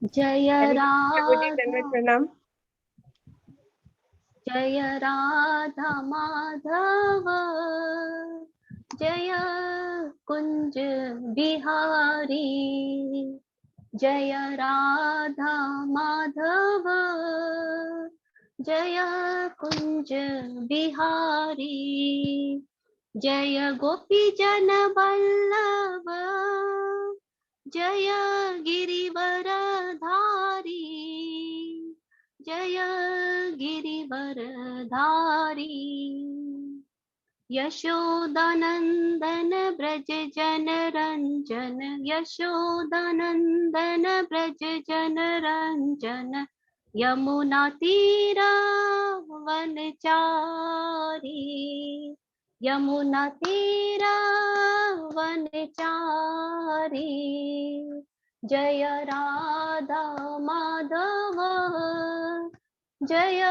जय प्रभुजी राधा प्रणाम। जय राधा माधव, जय कुंज बिहारी। जय राधा माधव, जय कुंज बिहारी। जय गोपी जन वल्लभ, जय गिरिवर धारी। जय गिरिवर धारी। यशोदानंदन ब्रज जन रंजन, यशोदानंदन ब्रज जन रंजन। यमुना तीरा वनचारी, यमुना तीरा वनचारी। जय राधा माधव, जय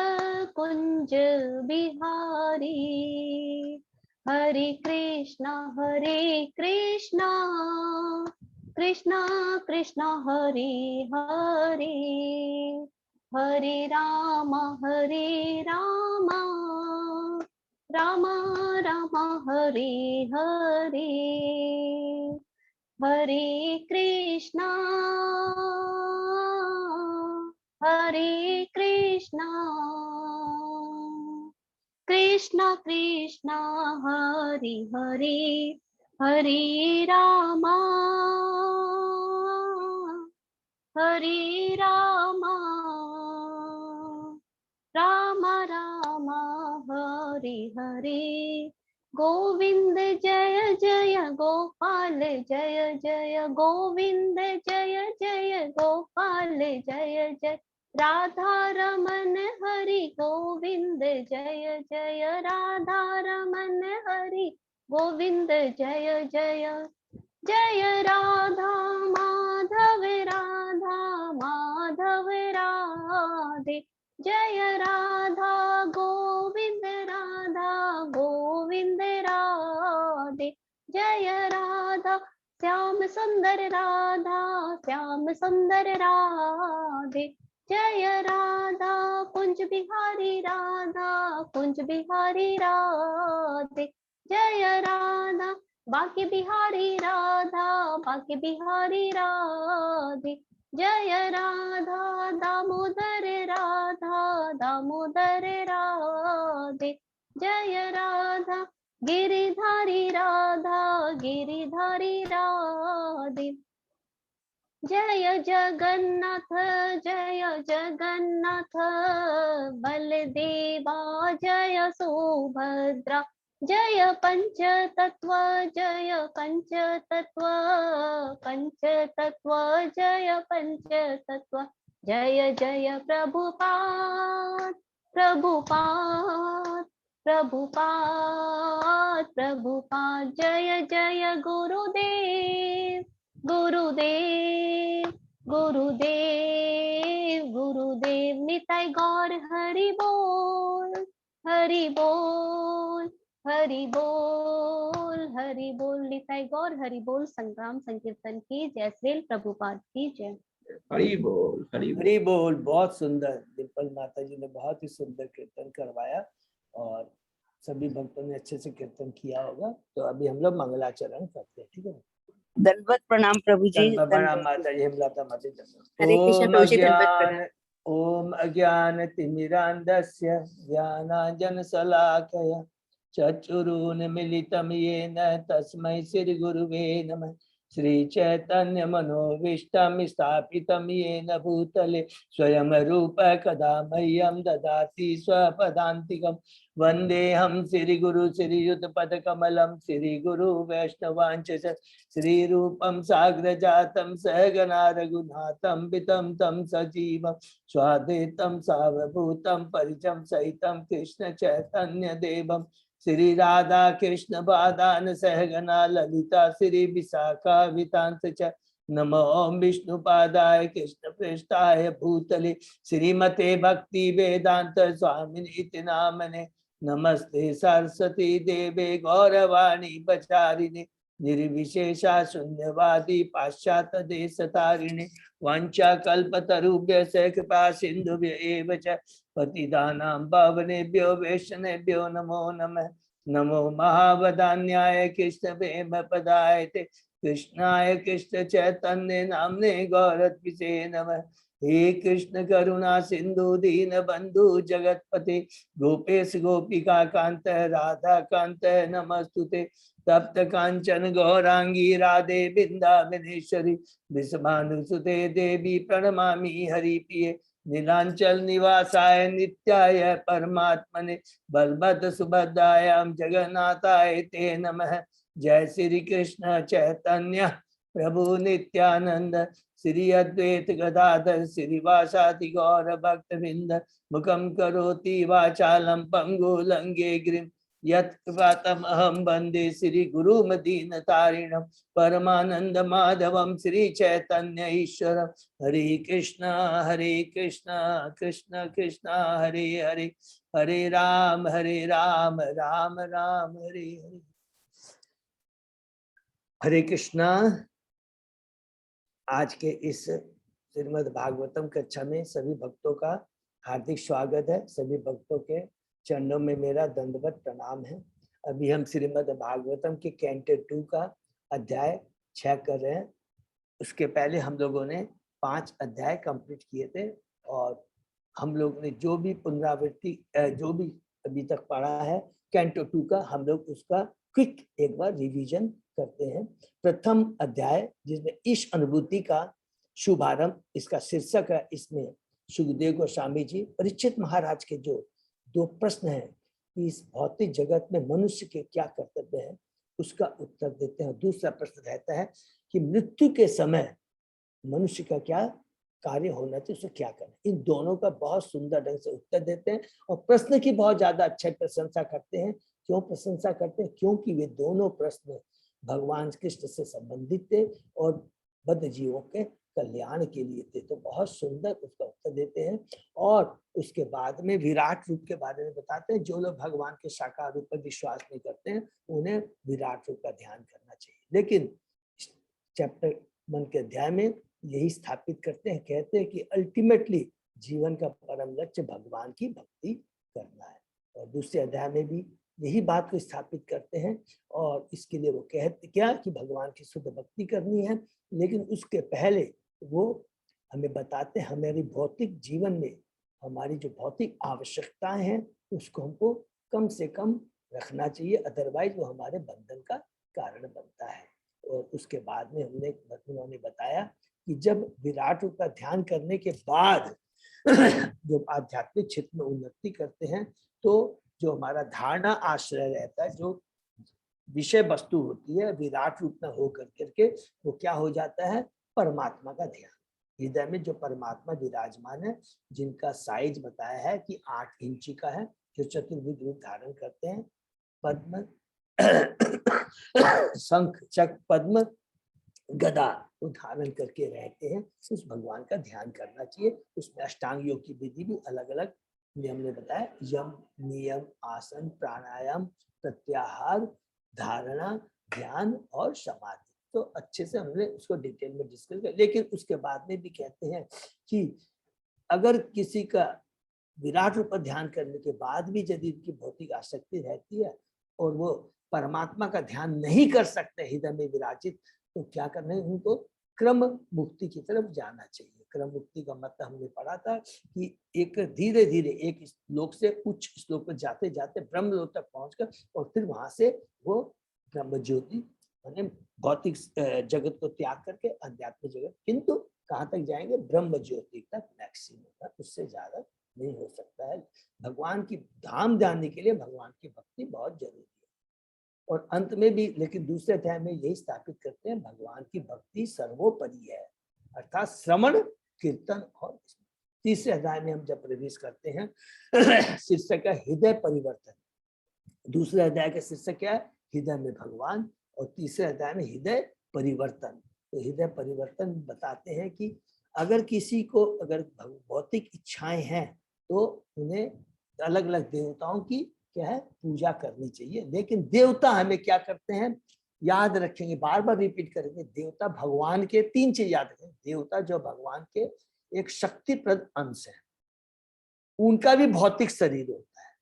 कुंज बिहारी। हरे कृष्णा कृष्णा कृष्णा हरे हरे, हरे राम राम राम हरे हरे। हरे कृष्णा कृष्णा कृष्णा हरे हरे, हरे रामा राम राम हरे हरे। गोविंद जय जय गोपाल जय जय, गोविंद जय जय गोपाल जय जय। राधा रमन हरि गोविंद जय जय, राधा रमन हरि गोविंद जय जय। जय राधा माधव राधे, जय राधा गोविंद राधे। जय राधा श्याम सुंदर राधे। जय राधा कुंज बिहारी राधे। जय राधा बांके बिहारी राधे। जय राधा दामोदर राधे। जय राधा गिरिधारी राधे। जय जगन्नाथ बलदेवा जय सुभद्रा। जय पंचतत्व जय पंचतत्व। जय जय प्रभुपाद। जय जय गुरुदेव निताय गौर हरि बोल, हरि बोल निताय गौर हरि बोल। संग्राम संकीर्तन की जय, श्री प्रभुपाद की जय। हरि बोल हरि बोल। हरि बोल। बहुत सुंदर, डिम्पल माता जी ने बहुत ही सुंदर कीर्तन करवाया और सभी भक्तों ने अच्छे से कीर्तन किया होगा। तो अभी हम लोग मंगलाचरण करते हैं, ठीक है। दंडवत प्रणाम प्रभु जी। दंडवत प्रणाम माता जी, हेमलता माता जी। हरे कृष्ण प्रभु जी, दंडवत प्रणाम। ओम अज्ञान तिमिरान्धस्य ज्ञानांजन शलाकया चक्षुरुन्मीलितं येन तस्मै श्री गुरुवे नमः। श्री चैतन्य मनोभीष्टं स्थापितं येन भूतले स्वयं रूप कदा मह्यं ददाति स्वपदान्तिकं। वन्देऽहं श्रीगुरु श्रीयुतपदकमलं श्रीगुरु वैष्णवांच श्रीरूपं साग्रजातं सहगना रघुनाथं वितं तं सजीवं स्वाद्वैतं सावभूतं परिजं सहितं कृष्ण चैतन्य देवं श्री राधा कृष्ण बादान सहगना ललिता श्री विशाखा वितांस च। नमो विष्णुपादाय कृष्ण पृष्ठाय भूतले श्रीमते भक्ति वेदांत स्वामिनीति नामने। नमस्ते सरस्वती देवे गौरवाणी प्रचारिणे निर्विशेषा शून्यवादी पाश्चात्य देश तारिणे वांछा कल्पतरुभ्यश्च कृपा सिंधुभ्य एव च पतितानां पावनेभ्यो वैष्णवेभ्यो नमो नमः। नमो महावदान्याय कृष्ण प्रेम पदाय ते कृष्णाय कृष्ण चैतन्य नामने गौरत्विषे नमः। हे कृष्ण करुणा सिंधु दीन बंधु जगतपते गोपेश गोपिका कांत राधा कांत नमस्तुते। तप्त कांचन गौरांगी राधे वृंदावनेश्वरी विषभानुसुते देवी प्रणमामि हरिप्रिये। नीलांचल निवासाय नित्याय परमात्मने बलभद्र सुभद्रायां जगन्नाथाय ते नमः। जय श्री कृष्ण चैतन्य प्रभु नित्यानंद श्री अद्वैत गदाधर श्रीवासादि गौर भक्तवृंद मुखम करोति वाचालम पंगु लंगे गिरिम यत्कृपातमहं वन्दे श्री गुरुमदीन तारिणं परमानंद माधवम श्री चैतन्य ईश्वर। हरे कृष्णा कृष्ण कृष्ण हरे हरे हरे राम राम राम हरे हरे। हरे कृष्णा। आज के इस श्रीमद् भागवतम कक्षा में सभी भक्तों का हार्दिक स्वागत है। सभी भक्तों के चरणों में मेरा दंडवत प्रणाम है। अभी हम श्रीमद् भागवतम के कैंटो 2 का अध्याय 6 कर रहे हैं। उसके पहले हम लोगों ने 5 अध्याय कंप्लीट किए थे और हम लोग ने जो भी पुनरावृत्ति जो भी अभी तक पढ़ा है कैंटो 2 का, हम लोग उसका क्विक एक बार रिवीजन करते हैं। प्रथम अध्याय जिसमें ईश अनुभूति का शुभारंभ इसका शीर्षक है। इसमें सुखदेव गोस्वामी जी परीक्षित महाराज के जो 2 प्रश्न हैं कि इस भौतिक जगत में मनुष्य के क्या कर्तव्य है उसका उत्तर देते हैं। दूसरा प्रश्न रहता है कि मृत्यु के समय मनुष्य का क्या कार्य होना चाहिए, उसे क्या करना। इन दोनों का बहुत सुंदर ढंग से उत्तर देते हैं और प्रश्न की बहुत ज्यादा अच्छी प्रशंसा करते हैं। क्यों प्रशंसा करते हैं? क्योंकि वे दोनों प्रश्न भगवान कृष्ण से संबंधित थे और बद्ध जीवों के कल्याण के लिए थे। तो बहुत सुंदर उसका उत्तर देते हैं और उसके बाद में विराट रूप के बारे में बताते हैं। जो लोग भगवान के साकार रूप पर विश्वास नहीं करते हैं उन्हें विराट रूप का ध्यान करना चाहिए। लेकिन चैप्टर 1 के अध्याय में यही स्थापित करते हैं, कहते हैं कि अल्टीमेटली जीवन का परम लक्ष्य भगवान की भक्ति करना है। और दूसरे अध्याय में भी यही बात को स्थापित करते हैं और इसके लिए वो कहते क्या कि भगवान की शुद्ध भक्ति करनी है। लेकिन उसके पहले वो हमें बताते हैं हमारी भौतिक जीवन में हमारी जो भौतिक आवश्यकताएं हैं उसको हमको कम से कम रखना चाहिए, अदरवाइज वो हमारे बंधन का कारण बनता है। और उसके बाद में उन्होंने बताया कि जब विराट रूप का ध्यान करने के बाद जब आध्यात्मिक क्षेत्र में उन्नति करते हैं तो जो हमारा धारणा आश्रय रहता है, जो विषय वस्तु होती है विराट रूप में हो करके वो क्या हो जाता है, परमात्मा का ध्यान। हृदय में जो परमात्मा विराजमान है, जिनका साइज बताया है कि 8 इंची का है, जो चतुर्भुज रूप धारण करते हैं, पद्म शंख चक्र पद्म गदा धारण करके रहते हैं, उस भगवान का ध्यान करना चाहिए। उसमें अष्टांग योग की विधि भी अलग अलग नियम ने बताया, यम नियम आसन प्राणायाम प्रत्याहार धारणा ध्यान और समाधि। तो अच्छे से हमने उसको डिटेल में डिस्कस किया। लेकिन उसके बाद में भी कहते हैं कि अगर किसी का विराट रूप पर ध्यान करने के बाद भी यदि उनकी भौतिक आसक्ति रहती है और वो परमात्मा का ध्यान नहीं कर सकते हृदय में विराजित, तो क्या करना है, उनको क्रम मुक्ति की तरफ जाना चाहिए। क्रम मुक्ति का मतलब हमने पढ़ा था कि एक धीरे धीरे एक श्लोक से उच्च श्लोक पर जाते जाते ब्रह्म लोक तक पहुंचकर और फिर वहां से वो ब्रह्म ज्योति माने भौतिक जगत को त्याग करके अध्यात्म जगत, किंतु कहाँ तक जाएंगे, ब्रह्म ज्योति तक मैक्सिमम है, उससे ज्यादा नहीं हो सकता है। भगवान की धाम जानने के लिए भगवान की भक्ति बहुत जरूरी है। और अंत में भी लेकिन दूसरे अध्याय में यही स्थापित करते हैं भगवान की भक्ति सर्वोपरि है, अर्थात श्रवण कीर्तन। और तीसरे अध्याय में हम जब प्रवेश करते हैं शीर्षक है हृदय परिवर्तन। दूसरे अध्याय का शीर्षक क्या है, हृदय में भगवान, और तीसरे अध्याय में हृदय परिवर्तन। तो हृदय परिवर्तन बताते हैं कि अगर किसी को अगर भौतिक इच्छाएं हैं तो उन्हें अलग अलग देवताओं की क्या है, पूजा करनी चाहिए। लेकिन देवता हमें क्या करते हैं, याद रखेंगे, बार बार रिपीट करेंगे, देवता भगवान के 3 चीज याद रखेंगे। देवता जो भगवान के एक शक्तिप्रद अंश है, उनका भी भौतिक शरीर होता है,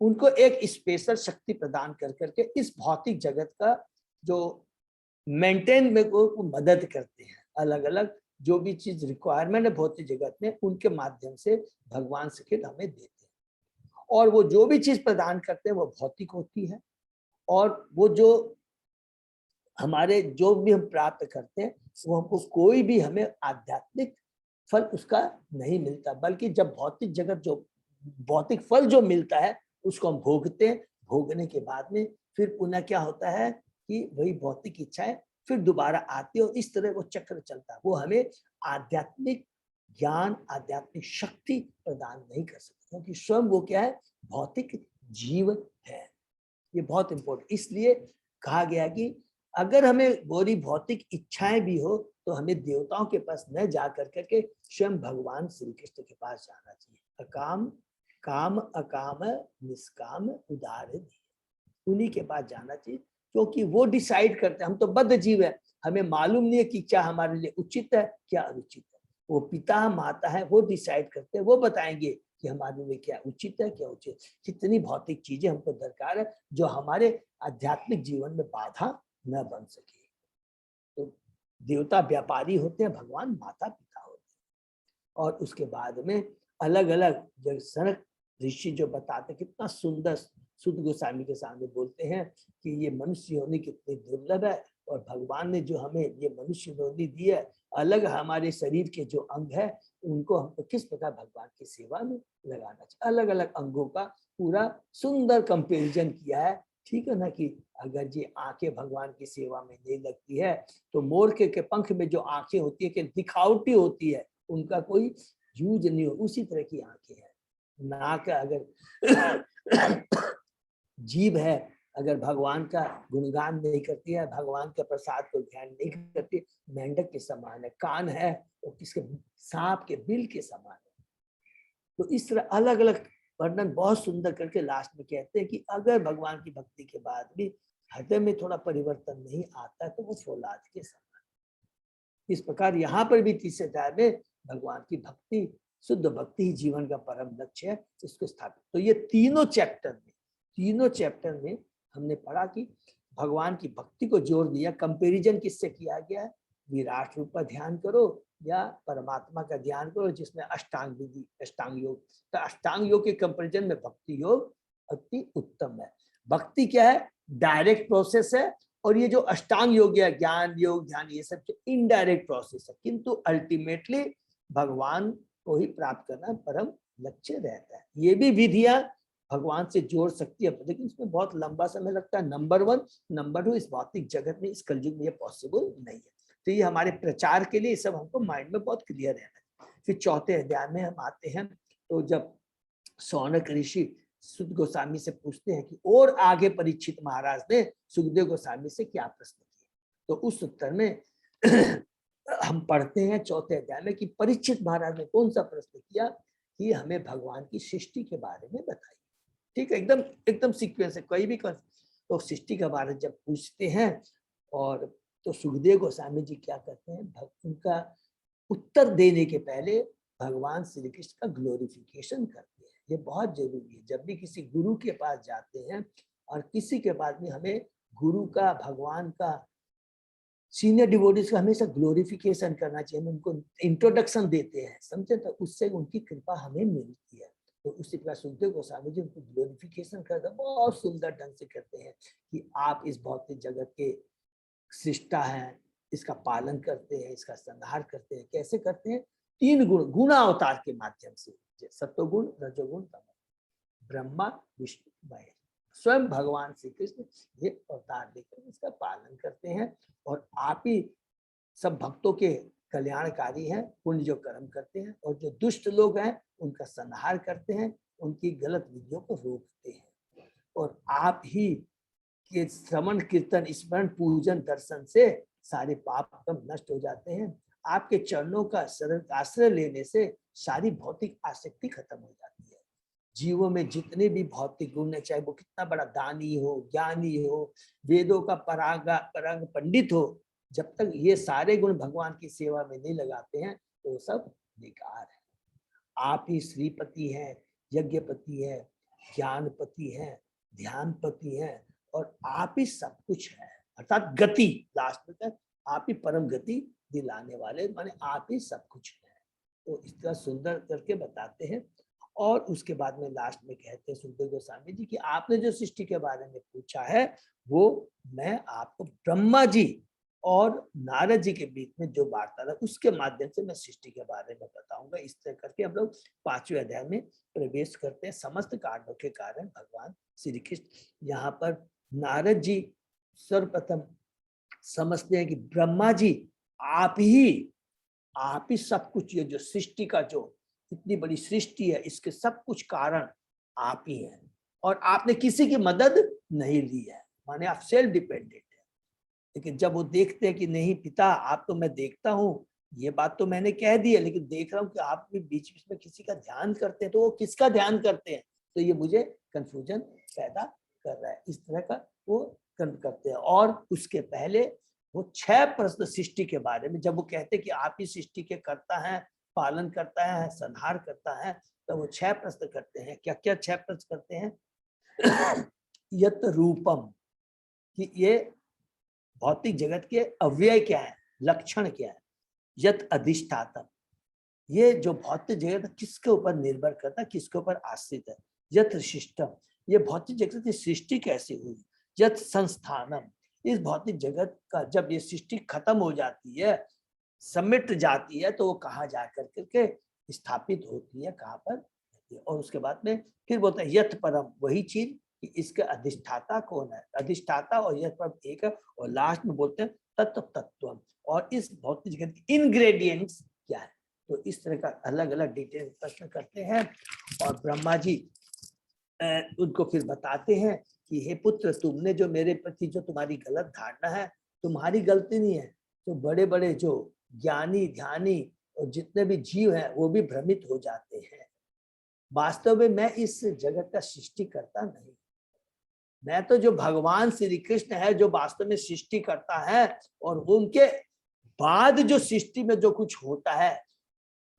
उनको एक स्पेशल शक्ति प्रदान कर करके इस भौतिक जगत का जो मेंटेन में को मदद करते हैं। अलग अलग जो भी चीज रिक्वायरमेंट है भौतिक जगत में, उनके माध्यम से भगवान श्री कृष्ण हमें देते हैं। और वो जो भी चीज प्रदान करते हैं वो भौतिक होती है, और वो जो हमारे जो भी हम प्राप्त करते हैं वो हमको कोई भी हमें आध्यात्मिक फल उसका नहीं मिलता, बल्कि जब भौतिक जगत जो भौतिक फल जो मिलता है उसको हम भोगते हैं। भोगने के बाद में फिर पुनः क्या होता है कि वही भौतिक इच्छाएं फिर दोबारा आती है, और इस तरह वो चक्र चलता है। वो हमें आध्यात्मिक ज्ञान, आध्यात्मिक शक्ति प्रदान नहीं कर सकते, क्योंकि स्वयं वो क्या है, भौतिक जीवन है। ये बहुत इंपॉर्टेंट, इसलिए कहा गया कि अगर हमें गोरी भौतिक इच्छाएं भी हो तो हमें देवताओं के पास न जा कर करके स्वयं भगवान श्री कृष्ण के पास जाना चाहिए। अकाम काम अकाम निष्काम उदार, उन्हीं के पास जाना चाहिए, क्योंकि वो डिसाइड करते हैं। हम तो बद्ध जीव है, हमें मालूम नहीं है कि क्या हमारे लिए उचित है क्या अनुचित है। वो पिता माता है, वो डिसाइड करते हैं, वो बताएंगे कि हमारे लिए क्या उचित है क्या उचित। कितनी भौतिक चीजें हमको दरकार है जो हमारे आध्यात्मिक जीवन में बाधा न बन सके। तो देवता व्यापारी होते हैं, भगवान माता पिता होते हैं। और उसके बाद में अलग अलग जो सनक ऋषि जो बताते, कितना सुंदर सुध गोस्वामी के सामने बोलते हैं कि ये मनुष्य योनि कितनी दुर्लभ है, और भगवान ने जो हमें ये मनुष्य योनि दी है, अलग हमारे शरीर के जो अंग है उनको हमको किस प्रकार भगवान की सेवा में लगाना चाहिए। अलग अलग अंगों का पूरा सुंदर कंपेरिजन किया है, ठीक है ना। कि अगर ये आंखें भगवान की सेवा में नहीं लगती है तो मोर के पंख में जो आंखें होती है कि दिखावटी होती है, उनका कोई यूज नहीं हो, उसी तरह की आंखें हैं। नाक अगर जीभ है, अगर भगवान का गुणगान नहीं करती है, भगवान के प्रसाद को ध्यान नहीं करती, मेंढक के समान है। कान है वो किसके, सांप के बिल के समान है। तो इस तरह अलग अलग वर्णन बहुत सुंदर करके लास्ट में कहते हैं कि अगर भगवान की भक्ति के बाद भी हृदय में थोड़ा परिवर्तन नहीं आता तो वो फौलाद के समान। इस प्रकार यहाँ पर भी तीसरे अध्याय में भगवान की भक्ति, शुद्ध भक्ति ही जीवन का परम लक्ष्य है, इसको स्थापित। तो ये तीनों चैप्टर में हमने पढ़ा कि भगवान की भक्ति को जोर दिया। कंपैरिजन किससे किया गया है, विराट रूप का ध्यान करो या परमात्मा का ध्यान करो, जिसमें अष्टांग विधि, अष्टांग योग। तो अष्टांग योग के कंपैरिजन में भक्ति योग अति उत्तम है। भक्ति क्या है, डायरेक्ट प्रोसेस है, और ये जो अष्टांग योग है, ज्ञान योग ध्यान, ये सब इनडायरेक्ट प्रोसेस है, किंतु अल्टीमेटली भगवान को ही प्राप्त करना परम लक्ष्य रहता है। ये भी विधियां भगवान से जोड़ सकती है, लेकिन इसमें बहुत लंबा समय लगता है। नंबर 1, नंबर 2, इस भौतिक जगत में, इस कलयुग में ये पॉसिबल नहीं है। तो ये हमारे प्रचार के लिए सब हमको माइंड में बहुत क्लियर रहना है। फिर चौथे अध्याय में हम आते हैं, तो जब सौनक ऋषि सुध गोस्वामी से पूछते हैं कि और आगे परीक्षित महाराज ने सुखदेव गोस्वामी से क्या प्रश्न किए, तो उस उत्तर में हम पढ़ते हैं चौथे अध्याय में कि परीक्षित महाराज ने कौन सा प्रश्न किया कि हमें भगवान की सृष्टि के बारे में बताइए। ठीक है, एकदम सीक्वेंस है, कोई भी तो सृष्टि के बारे में जब पूछते हैं, और तो सुखदेव गोस्वामी जी क्या करते हैं, उनका उत्तर देने के पहले भगवान श्री कृष्ण का ग्लोरिफिकेशन करते हैं। ये बहुत जरूरी है। जब भी किसी गुरु के पास जाते हैं, और किसी के पास भी हमें गुरु का, भगवान का, सीनियर डिवोटीज का हमेशा ग्लोरिफिकेशन करना चाहिए। हम उनको इंट्रोडक्शन देते हैं, समझे, तो उससे उनकी कृपा हमें मिलती है। तो उसी प्रकार सुखदेव गोस्वामी जी उनको ग्लोरिफिकेशन करते हैं, बहुत सुंदर ढंग से करते हैं कि आप इस भौतिक जगत के सृष्टा हैं, इसका पालन करते हैं, इसका संहार करते हैं। कैसे करते हैं, 3 गुणावतार के माध्यम से, सत्वगुण, रजोगुण, तमोगुण, ब्रह्मा विष्णु महेश। स्वयं भगवान श्री कृष्ण ये अवतार लेकर इसका पालन करते हैं, और आप ही सब भक्तों के कल्याणकारी हैं, पुण्य जो कर्म करते हैं, और जो दुष्ट लोग हैं उनका संहार करते हैं, उनकी गलत विधियों को रोकते हैं। और आप ही के श्रवण कीर्तन स्मरण पूजन दर्शन से सारे पाप कम नष्ट हो जाते हैं। आपके चरणों का शरण आश्रय लेने से सारी भौतिक आसक्ति खत्म हो जाती है। जीवों में जितने भी भौतिक गुण है, चाहे वो कितना बड़ा दानी हो, ज्ञानी हो, वेदों का परांग पंडित हो, जब तक ये सारे गुण भगवान की सेवा में नहीं लगाते हैं तो वो सब बेकार है। आप ही श्रीपति हैं, यज्ञपति है, ज्ञानपति है, ध्यानपति है, और आप ही सब कुछ है, अर्थात गति, लास्ट में तक आप ही परम गति दिलाने वाले, माने आप ही सब कुछ है। तो इस तरह सुंदर करके बताते हैं। और उसके बाद में लास्ट में कहते हैं सुखदेव गोस्वामी जी कि आपने जो सृष्टि के बारे में पूछा है वो मैं आपको ब्रह्मा जी और नारद जी के बीच में जो वार्तालाप उसके माध्यम से मैं सृष्टि के बारे में बताऊंगा। इस तरह करके हम लोग 5वें अध्याय में प्रवेश करते हैं। समस्त कारणों के कारण भगवान श्री कृष्ण यहाँ पर नारद जी सर्वप्रथम समझते हैं कि ब्रह्मा जी आप ही सब कुछ, ये जो सृष्टि का जो इतनी बड़ी सृष्टि है इसके सब कुछ कारण आप ही हैं, और आपने किसी की मदद नहीं ली है, माने आप सेल्फ डिपेंडेंट है। लेकिन जब वो देखते हैं कि नहीं पिता आप तो, मैं देखता हूँ ये बात तो मैंने कह दी है, लेकिन देख रहा हूँ कि आप भी बीच बीच में किसी का ध्यान करते हैं, तो वो किसका ध्यान करते हैं, तो ये मुझे कंफ्यूजन पैदा कर रहा है। इस तरह का वो करते हैं। और उसके पहले वो 6 प्रश्न सृष्टि के बारे में, जब वो कहते हैं कि आप ही सृष्टि के करता है, पालन करता है, संहार करता है, तो वो 6 प्रश्न करते हैं। क्या क्या 6 प्रश्न करते हैं? यत रूपम, कि ये भौतिक जगत के अव्यय क्या है, लक्षण क्या है। यत अधिष्ठातम, ये जो भौतिक जगत किसके ऊपर निर्भर करता है, किसके ऊपर आश्रित है। यत शिष्टम, ये भौतिक जगत की सृष्टि कैसे हुई। यत संस्थानम, इस भौतिक जगत का जब ये सृष्टि खत्म हो जाती है, समिट जाती है, तो वो कहाँ जा करके स्थापित होती है, कहाँ पर। और उसके बाद में फिर बोलते हैं यत परम, वही चीज कि इसका अधिष्ठाता कौन है, अधिष्ठाता और यत परम एक है। और लास्ट में बोलते हैं तत्व तत्व, और इस भौतिक जगत के इंग्रेडिएंट्स क्या है। तो इस तरह का अलग अलग डिटेल प्रश्न करते हैं। और ब्रह्मा जी उनको फिर बताते हैं कि हे पुत्र, तुमने जो मेरे प्रति जो तुम्हारी गलत धारणा है, तुम्हारी गलती नहीं है। तो बड़े बड़े जो ज्ञानी ध्यानी और जितने भी जीव हैं वो भी भ्रमित हो जाते हैं। वास्तव में मैं इस जगत का सृष्टि करता नहीं, मैं तो जो भगवान श्री कृष्ण है जो वास्तव में सृष्टि करता है, और उनके बाद जो सृष्टि में जो कुछ होता है,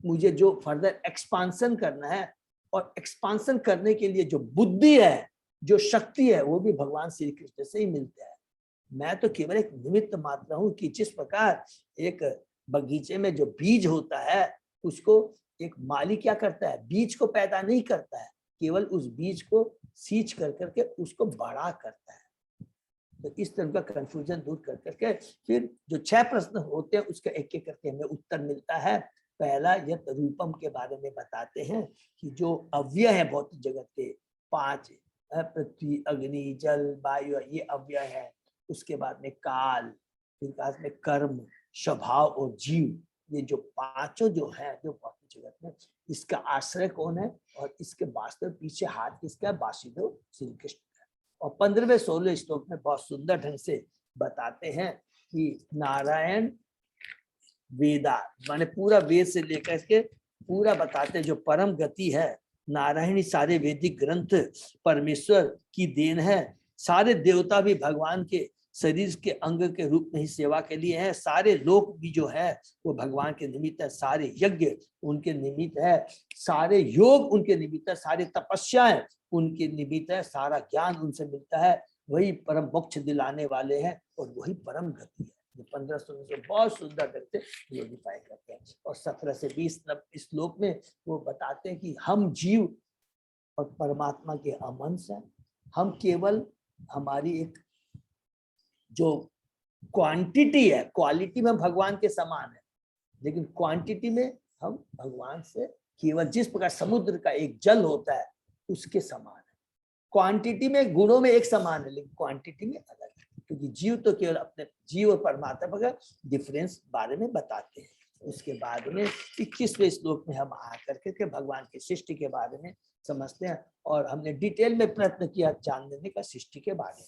मुझे जो फर्दर एक्सपांसन करना है, और एक्सपांसन करने के लिए जो बुद्धि है, जो शक्ति है, वो भी भगवान श्री कृष्ण से ही मिलता है। मैं तो केवल एक निमित्त मात्र हूँ कि जिस प्रकार एक बगीचे में जो बीज होता है उसको एक माली क्या करता है, बीज को पैदा नहीं करता है, केवल उस बीज को सींच कर करके उसको बड़ा करता है। तो इस तरह का कंफ्यूजन दूर कर करके फिर जो 6 प्रश्न होते हैं उसका एक एक करके हमें उत्तर मिलता है। पहला यत रूपम के बारे में बताते हैं कि जो अव्यय है भौतिक जगत के 5, पृथ्वी अग्नि जल वायु, ये अव्यय है। उसके बाद में काल, फिर बाद में कर्म, स्वभाव और जीव, ये जो 5 जो है जो भौतिक जगत में, इसका आश्रय कौन है और इसके वास्तव पीछे हाथ किसका है, वासुदेव श्री कृष्ण है। और 15वें 16वें श्लोक में बहुत सुंदर ढंग से बताते हैं कि नारायण वेदा, माने पूरा वेद से लेकर के पूरा बताते हैं जो परम गति है। नारायण ही सारे वैदिक ग्रंथ परमेश्वर की देन है। सारे देवता भी भगवान के शरीर के अंग के रूप में ही सेवा के लिए है। सारे लोक भी जो है वो भगवान के निमित्त है। सारे यज्ञ उनके निमित्त है, सारे योग उनके निमित्त है, सारी तपस्याएं उनके निमित्त है, सारा ज्ञान उनसे मिलता है। वही परम मोक्ष दिलाने वाले हैं और वही परम गति है। 15 से बहुत सुंदर ढंग से ग्लोरीफाई करते हैं। और 17 से 20 श्लोक में वो बताते हैं कि हम जीव और परमात्मा के अमंश हैं। हम केवल हमारी एक जो क्वांटिटी है, क्वालिटी में भगवान के समान है, लेकिन क्वांटिटी में हम भगवान से केवल जिस प्रकार समुद्र का एक जल होता है उसके समान है। क्वांटिटी में गुणों में एक समान है, लेकिन क्वांटिटी में अलग है, क्योंकि जीव तो केवल अपने जीव और परमात्मा का डिफरेंस बारे में बताते हैं। उसके बाद में 21वें श्लोक में हम आकर के भगवान की सृष्टि के बारे में समझते हैं। और हमने डिटेल में प्रयत्न किया जानने का सृष्टि के बारे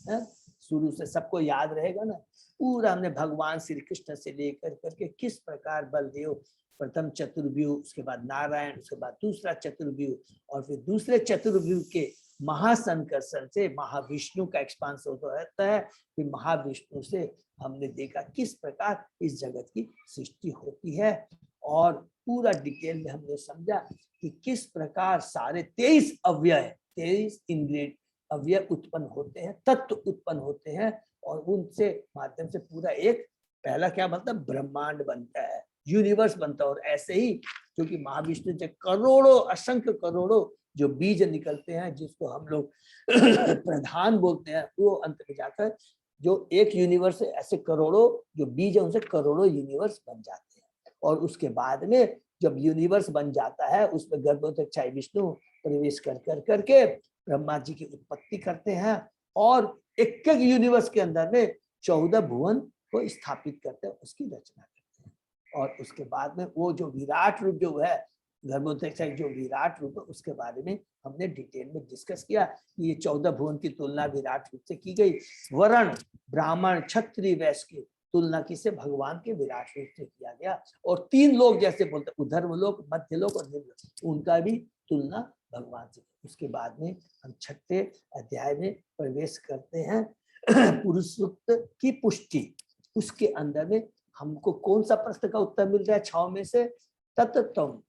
में। शुरू से सबको याद रहेगा ना, पूरा हमने भगवान श्री कृष्ण से लेकर करके किस प्रकार बलदेव प्रथम चतुर्व्यूह, उसके बाद नारायण, उसके बाद दूसरा चतुर्व्यूह और फिर दूसरे चतुर्व्यूह के महासंकर्षण से महाविष्णु का एक्सपांशन होता रहता है। फिर महाविष्णु से हमने देखा किस प्रकार इस जगत की सृष्टि होती है और पूरा डिटेल में हमने समझा कि किस प्रकार सारे 23 अव्यय, 23 इंग्रेड अव्यय उत्पन्न होते हैं, तत्व उत्पन्न होते हैं और उनसे माध्यम से पूरा एक पहला क्या बनता है, ब्रह्मांड बनता है, यूनिवर्स बनता है। और ऐसे ही क्योंकि महाविष्णु से करोड़ों असंख्य करोड़ों जो बीज निकलते हैं, जिसको हम लोग प्रधान बोलते हैं, वो अंत में जाकर जो एक यूनिवर्स है, ऐसे करोड़ों जो बीज है उनसे करोड़ों यूनिवर्स बन जाते हैं। और उसके बाद में जब यूनिवर्स बन जाता है उसमें गर्भोदक्षाई विष्णु प्रवेश कर करके ब्रह्मा जी की उत्पत्ति करते हैं और एक एक यूनिवर्स के अंदर में 14 भुवन को स्थापित करते हैं, उसकी रचना करते हैं। और उसके बाद में वो जो विराट रूप जो है गर्भोदक्षाई, जो विराट रूप है, उसके बारे में हमने डिटेल में डिस्कस किया कि ये 14 भुवन की तुलना विराट रूप से की गई। वर्ण, ब्राह्मण, क्षत्रिय, वैश्य की तुलना किसे, भगवान के विराट रूप से किया गया। और 3 लोग जैसे बोलते हैं, ऊर्ध्वलोक, मध्यलोक और निम्नलोक, उनका भी तुलना भगवान से। उसके बाद में हम 6ठे अध्याय में प्रवेश करते हैं, पुरुष सूक्त की पुष्टि। उसके अंदर में हमको कौन सा प्रश्न का उत्तर मिल रहा है 6 में से, तत्त्वम,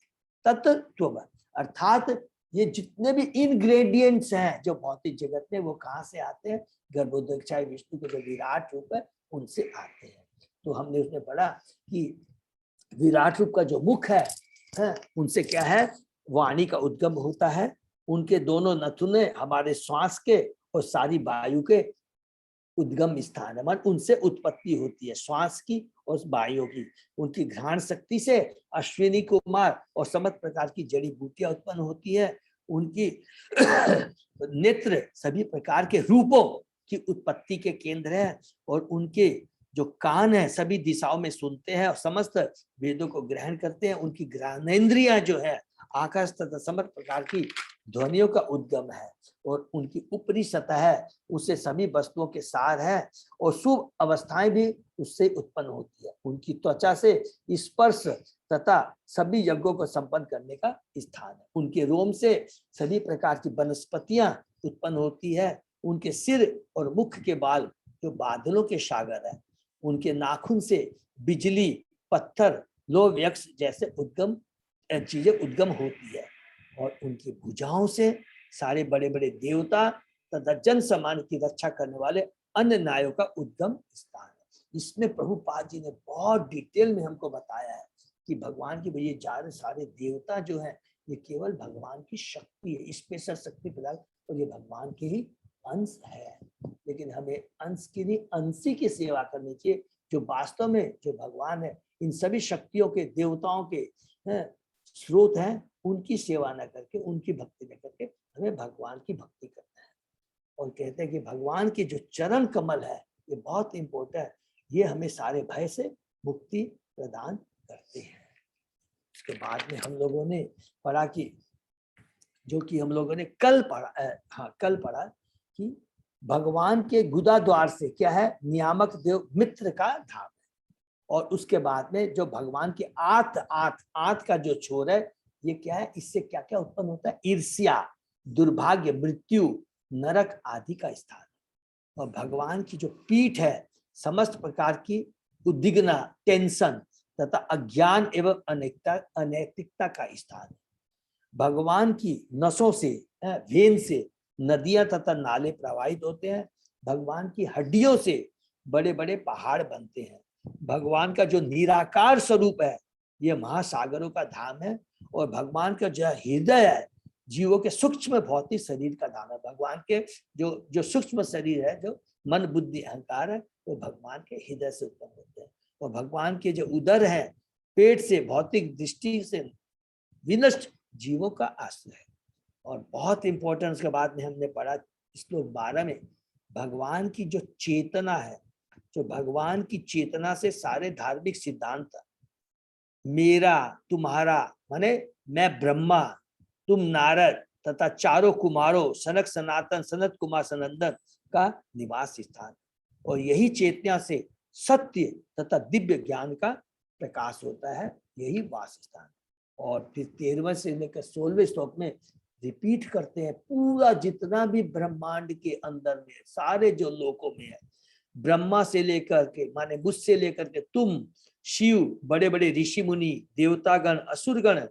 तत्त्व, अर्थात ये जितने भी इंग्रेडिएंट्स हैं जो भौतिक जगत में, वो कहाँ से आते हैं, गर्भोदक्षाई विष्णु के जो विराट रूप है उनसे आते हैं। तो हमने उसमें पढ़ा कि विराट रूप का जो मुख है उनसे क्या है, वाणी का उद्गम होता है। उनके दोनों नथुने हमारे श्वास के और सारी वायु के उद्गम स्थान है, मान उनसे उत्पत्ति होती है, श्वास की और वायु की। उनकी घ्राण शक्ति से अश्विनी कुमार और समस्त प्रकार की जड़ी बूटियां उत्पन्न होती है। उनकी नेत्र सभी प्रकार के रूपों की उत्पत्ति के केंद्र है और उनके जो कान है सभी दिशाओं में सुनते हैं और समस्त वेदों को ग्रहण करते हैं। उनकी घ्राणेन्द्रियां जो है आकाश तथा समस्त प्रकार की ध्वनियों का उद्गम है और उनकी ऊपरी सतह है उससे सभी वस्तुओं के सार है और शुभ अवस्थाएं भी उससे उत्पन्न होती है। उनकी त्वचा से स्पर्श तथा सभी यज्ञों को संपन्न करने का स्थान है। उनके रोम से सभी प्रकार की वनस्पतियां उत्पन्न होती है। उनके सिर और मुख के बाल जो बादलों के सागर है। उनके नाखून से बिजली, पत्थर, लोह, यक्ष जैसे उद्गम चीजें उद्गम होती है और उनकी भुजाओं से सारे बड़े बड़े देवता तथा जन समान की रक्षा करने वाले अन्य नायों का उद्गम स्थान है। इसमें प्रभुपाद जी ने बहुत डिटेल में हमको बताया है कि भगवान की ये सारे देवता जो है ये केवल भगवान की शक्ति है, स्पेशल शक्ति प्रदान, और ये भगवान के ही अंश है। लेकिन हमें अंश की नहीं, अंशी की सेवा करनी चाहिए। जो वास्तव में जो भगवान है, इन सभी शक्तियों के, देवताओं के स्रोत हैं, उनकी सेवा न करके, उनकी भक्ति न करके हमें भगवान की भक्ति करना है। और कहते हैं कि भगवान की जो चरण कमल है ये बहुत इंपॉर्टेंट है, ये हमें सारे भय से मुक्ति प्रदान करते हैं। उसके बाद में हम लोगों ने पढ़ा कि जो कि हम लोगों ने कल पढ़ा कि भगवान के गुदा द्वार से क्या है, नियामक देव मित्र का धाम है। और उसके बाद में जो भगवान की आत का जो छोर है, ये क्या है, इससे क्या क्या उत्पन्न होता है, ईर्ष्या, दुर्भाग्य, मृत्यु, नरक आदि का स्थान। और भगवान की जो पीठ है, समस्त प्रकार की उद्विग्नता, टेंशन तथा अज्ञान एवं अनैतिकता का स्थान। भगवान की नसों से, वेन से नदियां तथा नाले प्रवाहित होते हैं। भगवान की हड्डियों से बड़े बड़े पहाड़ बनते हैं। भगवान का जो निराकार स्वरूप है ये महासागरों का धाम है। और भगवान का जो हृदय है, जीवों के सूक्ष्म भौतिक शरीर का धाम है। भगवान के जो सूक्ष्म शरीर है, जो मन, बुद्धि, अहंकार है, वो भगवान के हृदय से उत्पन्न होते हैं। और भगवान के जो उदर है, पेट से भौतिक दृष्टि से विनष्ट जीवों का आश्रय है। और बहुत इंपॉर्टेंट उसके बाद में हमने पढ़ा श्लोक 12 में, भगवान की जो चेतना है, जो भगवान की चेतना से सारे धार्मिक सिद्धांत, मेरा, तुम्हारा, माने मैं ब्रह्मा, तुम नारद तथा चारों कुमारों, सनक, सनातन, सनत कुमार, सनंदन का निवास स्थान, और यही चेतना से सत्य तथा दिव्य ज्ञान का प्रकाश होता है, यही वासस्थान। और फिर 13वें से लेकर 16वें श्लोक में रिपीट करते हैं, पूरा जितना भी ब्रह्मांड के अंदर में सारे जो लोकों में है, ब्रह्मा से लेकर के माने मुझसे लेकर के तुम, शिव, बड़े बड़े ऋषि मुनि, देवतागण, असुरगण,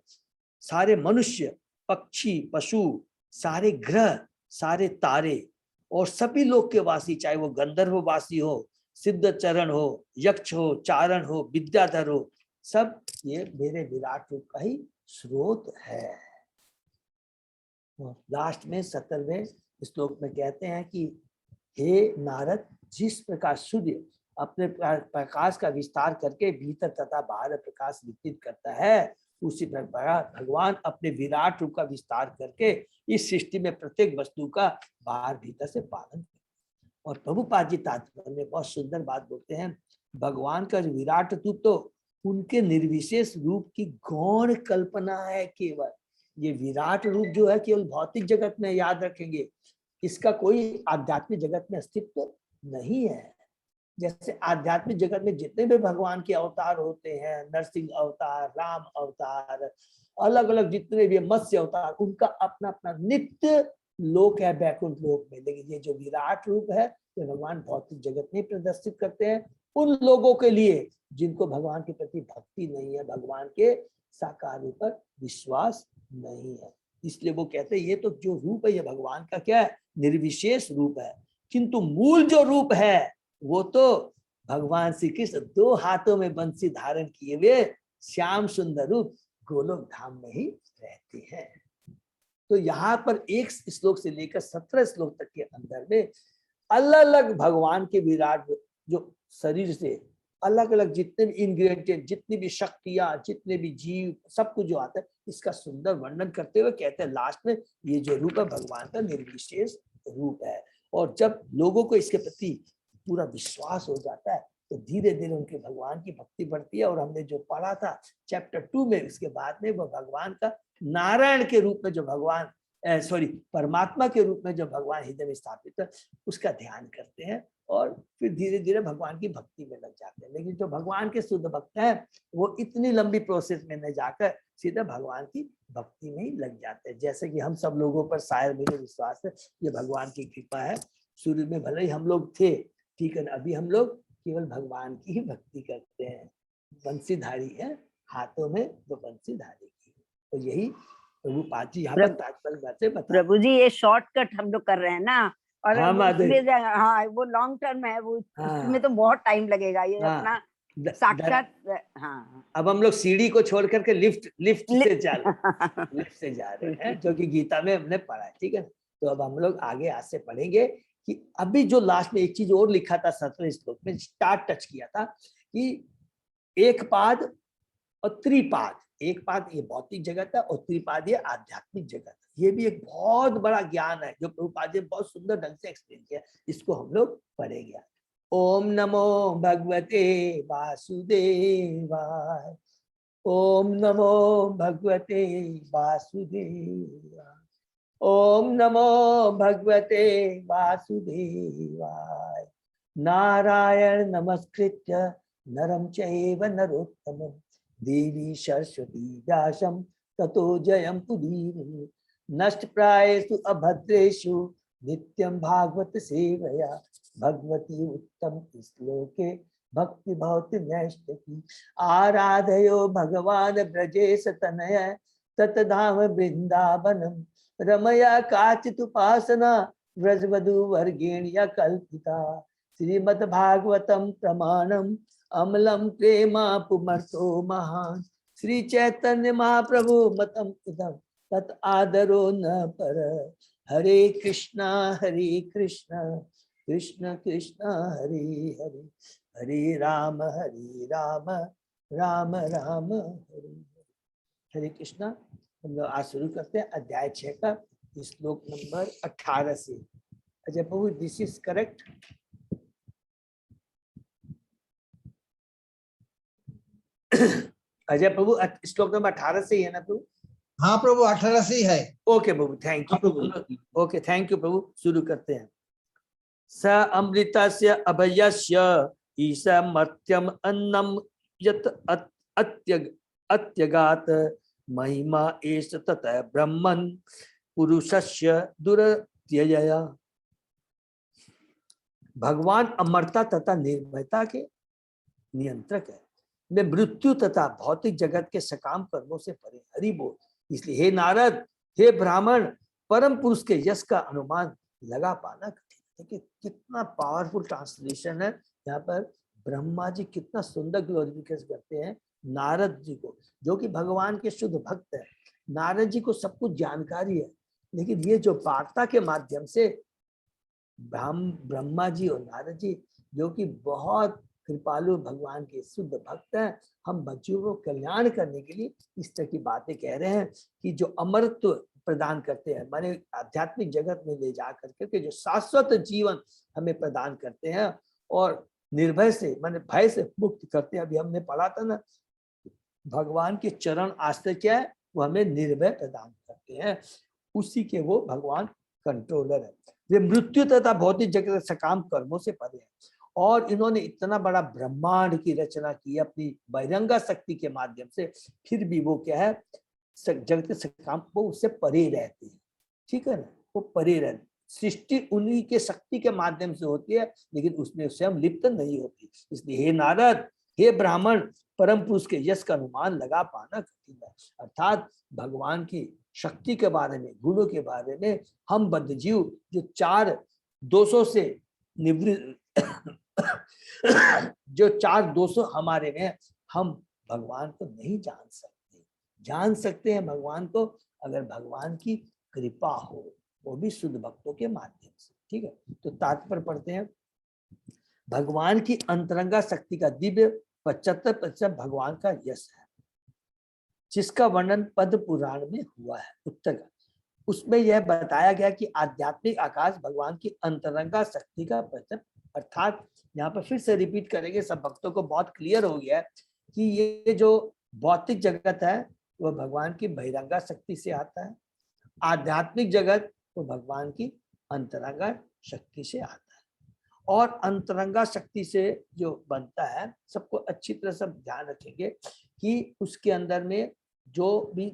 सारे मनुष्य, पक्षी, पशु, सारे ग्रह, सारे तारे और सभी लोक के वासी, चाहे वो गंधर्व वासी हो, सिद्ध चरण हो, यक्ष हो, चारण हो, विद्याधर हो, सब ये मेरे विराट रूप का ही स्रोत है। लास्ट में 17वें श्लोक में कहते हैं कि हे नारद, जिस प्रकार सूर्य अपने प्रकाश का विस्तार करके भीतर तथा बाहर प्रकाश विकसित करता है, उसी प्रकार भगवान अपने विराट रूप का विस्तार करके इस सृष्टि में प्रत्येक वस्तु का बाहर भीतर से पालन करते हैं। और प्रभुपाद जी तात्पर्य में बहुत सुंदर बात बोलते हैं, भगवान का जो विराट रूप तो उनके निर्विशेष रूप की गौण कल्पना है केवल। ये विराट रूप जो है केवल भौतिक जगत में याद रखेंगे, इसका कोई आध्यात्मिक जगत में अस्तित्व नहीं है। जैसे आध्यात्मिक जगत में जितने भी भगवान के अवतार होते हैं, नरसिंह अवतार, राम अवतार, अलग अलग जितने भी मत्स्य अवतार, उनका अपना अपना नित्य लोक है बैकुंठ लोक में। लेकिन ये जो विराट रूप है ये भगवान भौतिक जगत में प्रदर्शित करते हैं उन लोगों के लिए जिनको भगवान के प्रति भक्ति नहीं है, भगवान के साकार रूप पर विश्वास नहीं है। इसलिए वो कहते हैं ये तो जो रूप है ये भगवान का क्या है, निर्विशेष रूप है, किंतु मूल जो रूप है वो तो भगवान श्री कृष्ण 2 हाथों में बंसी धारण किए हुए श्याम सुंदर रूप गोलोक धाम में ही रहते हैं। तो यहाँ पर एक श्लोक से लेकर 17 श्लोक तक के अंदर में अलग अलग भगवान के विराट जो शरीर से अलग अलग जितने भी इंग्रेडिएंट, जितनी भी शक्तियां, जितने भी जीव, सब कुछ जो आता है इसका सुंदर वर्णन करते हुए कहते हैं लास्ट में ये जो रूप है भगवान का निर्विशेष रूप है। और जब लोगों को इसके प्रति पूरा विश्वास हो जाता है तो धीरे धीरे उनके भगवान की भक्ति बढ़ती है। और हमने जो पढ़ा था चैप्टर 2 में, इसके बाद में वो भगवान का नारायण के रूप में जो भगवान परमात्मा के रूप में जो भगवान हृदय में स्थापित है उसका ध्यान करते हैं और फिर धीरे धीरे भगवान की भक्ति में लग जाते हैं। लेकिन जो भगवान के शुद्ध भक्त हैं वो इतनी लंबी प्रोसेस में न जाकर सीधे भगवान की भक्ति में ही लग जाते हैं। जैसे कि हम सब लोगों पर शायद मुझे विश्वास है ये भगवान की कृपा है। शुरू में भले ही हम लोग थे, ठीक है, अभी हम लोग केवल भगवान की ही भक्ति करते हैं। बंसीधारी है, हाथों में वो बंसीधारी की। तो यही प्रभुपाद जी यहाँ पर तात्पर्य से बता। प्रभु जी ये शॉर्टकट हम लोग कर रहे हैं ना, और हाँ, हाँ वो लॉन्ग टर्म है, वो उसमें तो बहुत टाइम लगेगा। ये अपना साक्षात। हाँ अब हम लोग सीढ़ी को छोड़ करके लिफ्ट से जा रहे हैं जो कि गीता में हमने पढ़ा है, ठीक है। तो अब हम लोग आगे आज से पढ़ेंगे कि अभी जो लास्ट में एक चीज और लिखा था 17वें श्लोक में, स्टार्ट टच किया था कि एक पाद और त्रिपाद। एक पाद ये भौतिक जगत है और त्रिपाद ये आध्यात्मिक जगत है। ये भी एक बहुत बड़ा ज्ञान है जो प्रभुपाद जी बहुत सुंदर ढंग से एक्सप्लेन किया। इसको हम लोग पढ़ेंगे। ओम नमो भगवते वासुदेवाय। ओम नमो भगवते वासुदेवाय। ओम नमो भगवते वासुदेवाय। नारायण नमस्कृत्य नरं चैव नरोत्तमं देवी सरस्वती व्यासं ततो जयं उदीरये। नष्ट प्रायेषु अभद्रेषु नित्यं भागवत सेवया भगवती उत्तम श्लोके भक्ति भवति नैष्ठिकी। आराधयो भगवान ब्रजेश तनय ततधाम वृंदावनम रमया काचित् उपासना व्रजवधू वर्गेण या कल्पिता। श्रीमद् भागवतम प्रमाणम अमलम प्रेमा पुमर्तो महान। श्री चैतन्य महाप्रभु मतम इदम तत् आदरो न पर। हरे कृष्णा कृष्ण कृष्ण हरे हरे, हरे राम राम राम हरे। हरे कृष्णा। हम लोग आज शुरू करते हैं अध्याय 6 का श्लोक नंबर 18 से। अजय प्रभु, दिस इज करेक्ट? अजय प्रभु, श्लोक नंबर 18 से ही है ना प्रभु? हाँ प्रभु, 18 से ही है। ओके प्रभु, thank you. Okay, thank you प्रभु। शुरू करते हैं। स अमृतस्य अभयस्य ईशमत्यम अन्नम यत अत्यगात महिमा एष ततः ब्रह्मन् पुरुषस्य दुरत्यया। भगवान अमरता तथा निर्भयता के नियंत्रक है, वे मृत्यु तथा भौतिक जगत के सकाम कर्मों से परे। हरि बोल। इसलिए हे नारद, हे ब्राह्मण, परम पुरुष के यश का अनुमान लगा पाना कठिन है। कितना पावरफुल ट्रांसलेशन है यहाँ पर। ब्रह्मा जी कितना सुंदर ग्लोरिफिकेशन करते हैं नारद जी को, जो कि भगवान के शुद्ध भक्त है। नारद जी को सब कुछ जानकारी है, लेकिन ये जो वार्ता के माध्यम से ब्रह्मा जी और नारद जी, जो कि बहुत कृपालु भगवान के शुद्ध भक्त हैं, हम बच्चों को कल्याण करने के लिए इस तरह की बातें कह रहे हैं कि जो अमरत्व प्रदान करते हैं, माने आध्यात्मिक जगत में ले जा करके जो शाश्वत जीवन हमें प्रदान करते हैं और निर्भय से, माने भय से मुक्त करते हैं। अभी हमने पढ़ा था ना, भगवान के चरण आश्रय क्या है, वो हमें निर्भय प्रदान करते हैं। उसी के वो भगवान कंट्रोलर है। वे मृत्यु तथा भौतिक जगत सकाम कर्मों से परे है, और इन्होंने इतना बड़ा ब्रह्मांड की रचना की अपनी बहिरंगा शक्ति के माध्यम से, फिर भी वो क्या है, जगत सकाम, वो उससे परे रहते हैं। ठीक है ना, वो परे रहते। सृष्टि उन्हीं के शक्ति के माध्यम से होती है, लेकिन उसमें स्वयं लिप्त नहीं होती। इसलिए हे नारद, हे ब्राह्मण, परम पुरुष के यश का अनुमान लगा पाना कठिन है। अर्थात भगवान की शक्ति के बारे में, गुणों के बारे में हम बद्ध जीव जो 4 दोषों से निवृत्त, जो 4 दोषों हमारे में, हम भगवान को नहीं जान सकते। जान सकते हैं भगवान को अगर भगवान की कृपा हो, वो भी शुद्ध भक्तों के माध्यम से। ठीक है, तो तात्पर्य पढ़ते हैं। भगवान की अंतरंगा शक्ति का दिव्य 75% भगवान का यश है, जिसका वर्णन पद्म पुराण में हुआ है। उत्तर का उसमें यह बताया गया कि आध्यात्मिक आकाश भगवान की अंतरंगा शक्ति का प्रतीक। अर्थात यहाँ पर फिर से रिपीट करेंगे, सब भक्तों को बहुत क्लियर हो गया है कि ये जो भौतिक जगत है वो भगवान की बहिरंगा शक्ति से आता है, आध्यात्मिक जगत वो भगवान की अंतरंगा शक्ति से आता है। और अंतरंगा शक्ति से जो बनता है, सबको अच्छी तरह से ध्यान रखेंगे कि उसके अंदर में जो भी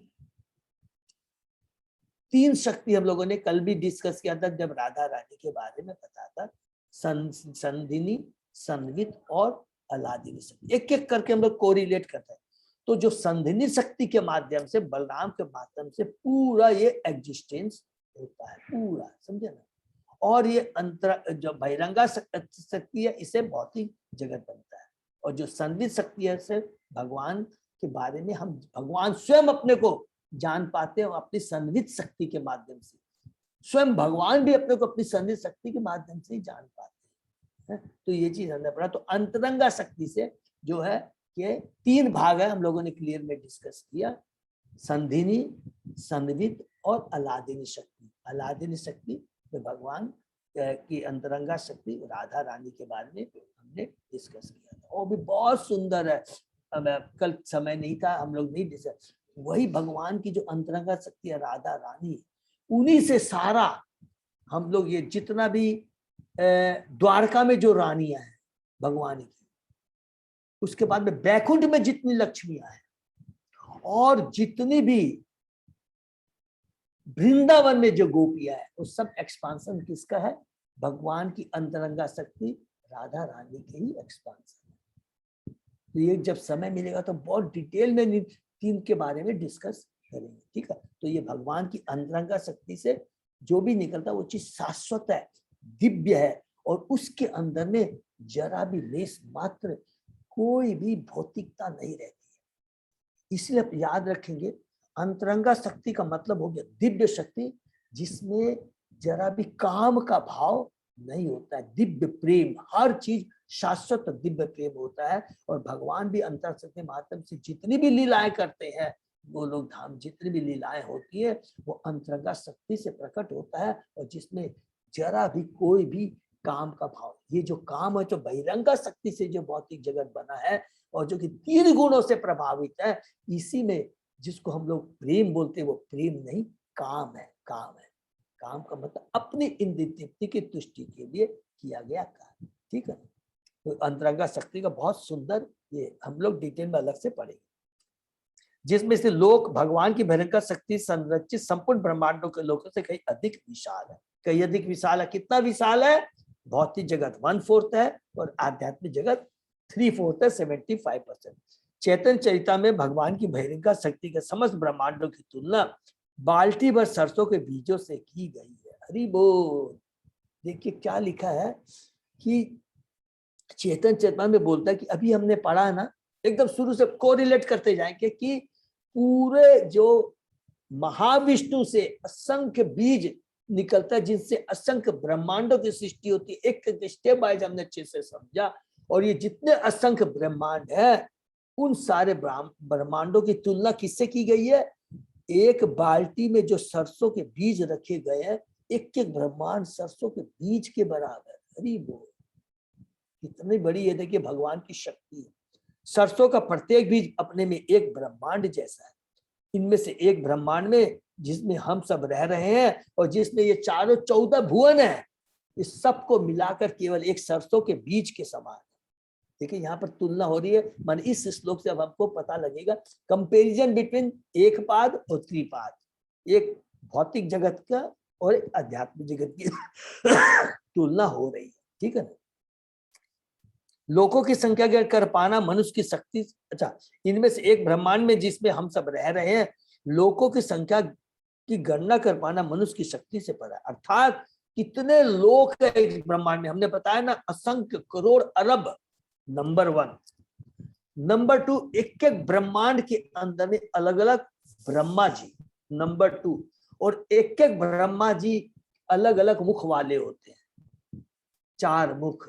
3 शक्ति हम लोगों ने कल भी डिस्कस किया था जब राधा रानी के बारे में बताया था, संधिनी, संवित और अलादिनी शक्ति। एक एक करके हम लोग कोरिलेट करते हैं। तो जो संधिनी शक्ति के माध्यम से, बलराम के माध्यम से पूरा ये एग्जिस्टेंस होता है, पूरा, समझे ना। और ये अंतर जो बहिरंगा शक्ति है, इसे भौतिक जगत बनता है। और जो संवित शक्ति है, से भगवान के बारे में हम, भगवान स्वयं अपने को जान पाते हैं अपनी संवित शक्ति के माध्यम से। स्वयं भगवान भी अपने को अपनी संवित शक्ति के माध्यम से ही जान पाते हैं। तो ये चीज हमने पढ़ा। तो अंतरंगा शक्ति से जो है, ये 3 भाग है, हम लोगों ने क्लियर में डिस्कस किया, संधिनी, संवित और अलादिनी शक्ति। अलादिनी शक्ति तो भगवान की अंतरंगा शक्ति राधा रानी के बारे में हमने डिस्कस किया था, वो भी बहुत सुंदर है। कल समय नहीं था, हम लोग नहीं डिस्कस। वही भगवान की जो अंतरंगा शक्ति है राधा रानी, उन्हीं से सारा हम लोग ये जितना भी द्वारका में जो रानियां हैं भगवान की, उसके बाद में बैकुंठ में जितनी लक्ष्मियां हैं, और जितनी भी वृंदावन में जो गोपियां है, वो सब एक्सपांसन किसका है? भगवान की अंतरंगा शक्ति राधा रानी के ही एक्सपांसन है। तो ये जब समय मिलेगा तो बहुत डिटेल में 3 के बारे में डिस्कस करेंगे। ठीक है, तो ये भगवान की अंतरंगा शक्ति से जो भी निकलता है वो चीज शाश्वत है, दिव्य है, और उसके अंदर में जरा भी लेस मात्र कोई भी भौतिकता नहीं रहती है। इसलिए आप याद रखेंगे, अंतरंगा शक्ति का मतलब हो गया दिव्य शक्ति, जिसमें जरा भी काम का भाव नहीं होता है। दिव्य प्रेम, हर चीज शाश्वत दिव्य प्रेम होता है। और भगवान भी अंतर शक्ति माध्यम से जितनी भी लीलाएं करते हैं, वो लोग धाम जितनी भी लीलाएं होती है, वो अंतरंगा शक्ति से प्रकट होता है, और जिसमें जरा भी कोई भी काम का भाव, ये जो काम है जो बहिरंगा शक्ति से जो भौतिक जगत बना है, और जो कि 3 गुणों से प्रभावित है, इसी में जिसको हम लोग प्रेम बोलते हैं, वो प्रेम नहीं, काम है। काम है, काम का मतलब अपनी इंद्रिय तृप्ति की तुष्टि के लिए किया गया कार्य। ठीक है, तो अंतरंगा शक्ति का बहुत सुंदर, ये हम लोग डिटेल में अलग से पढ़ेंगे, जिसमें से लोक भगवान की भयंकर शक्ति संरचित संपूर्ण ब्रह्मांडों के लोकों से कहीं अधिक विशाल है। कहीं अधिक विशाल है। कितना विशाल है? भौतिक जगत 1/4 है और आध्यात्मिक जगत 3/4 है, 75%। चैतन्य चरिता में भगवान की भयंकर शक्ति के समस्त ब्रह्मांडों की तुलना बाल्टी भर सरसों के बीजों से की गई है। हरि बोल। देखिए क्या लिखा है कि चेतन चेतना में बोलता है कि अभी हमने पढ़ा है ना, एकदम शुरू से कोरिलेट करते जाएंगे कि पूरे जो महाविष्णु से असंख्य बीज निकलता है, जिनसे असंख्य ब्रह्मांडों की सृष्टि होती है। एक स्टेप बाय हमने अच्छे से समझा। और ये जितने असंख्य ब्रह्मांड है, उन सारे ब्रह्मांडों की तुलना किससे की गई है? एक बाल्टी में जो सरसों के बीज रखे गए हैं, एक एक ब्रह्मांड सरसों के बीज के बराबर। हरि बोल। कितनी बड़ी है देखिए भगवान की शक्ति है। सरसों का प्रत्येक बीज अपने में एक ब्रह्मांड जैसा है। इनमें से एक ब्रह्मांड में जिसमें हम सब रह रहे हैं और जिसमें ये चारों 14 भुवन है, इस सबको मिलाकर केवल एक सरसों के बीज के समान है। देखिए यहाँ पर तुलना हो रही है। मान इस श्लोक से अब हमको पता लगेगा कंपैरिजन बिटवीन एक पाद और त्रिपाद, एक भौतिक जगत का और एक आध्यात्मिक जगत की तुलना हो रही है। ठीक है ना। लोकों की संख्या ज्ञात कर पाना मनुष्य की शक्ति। अच्छा, इनमें से एक ब्रह्मांड में जिसमें हम सब रह रहे हैं, लोगों की संख्या की गणना कर पाना मनुष्य की शक्ति से परा। अर्थात कितने लोग है इस ब्रह्मांड में, हमने बताया ना, असंख्य करोड़ अरब, नंबर 1। नंबर 2, एक एक ब्रह्मांड के अंदर में अलग अलग ब्रह्मा जी, नंबर 2। और एक एक ब्रह्मा जी अलग अलग मुख वाले होते हैं। 4 मुख,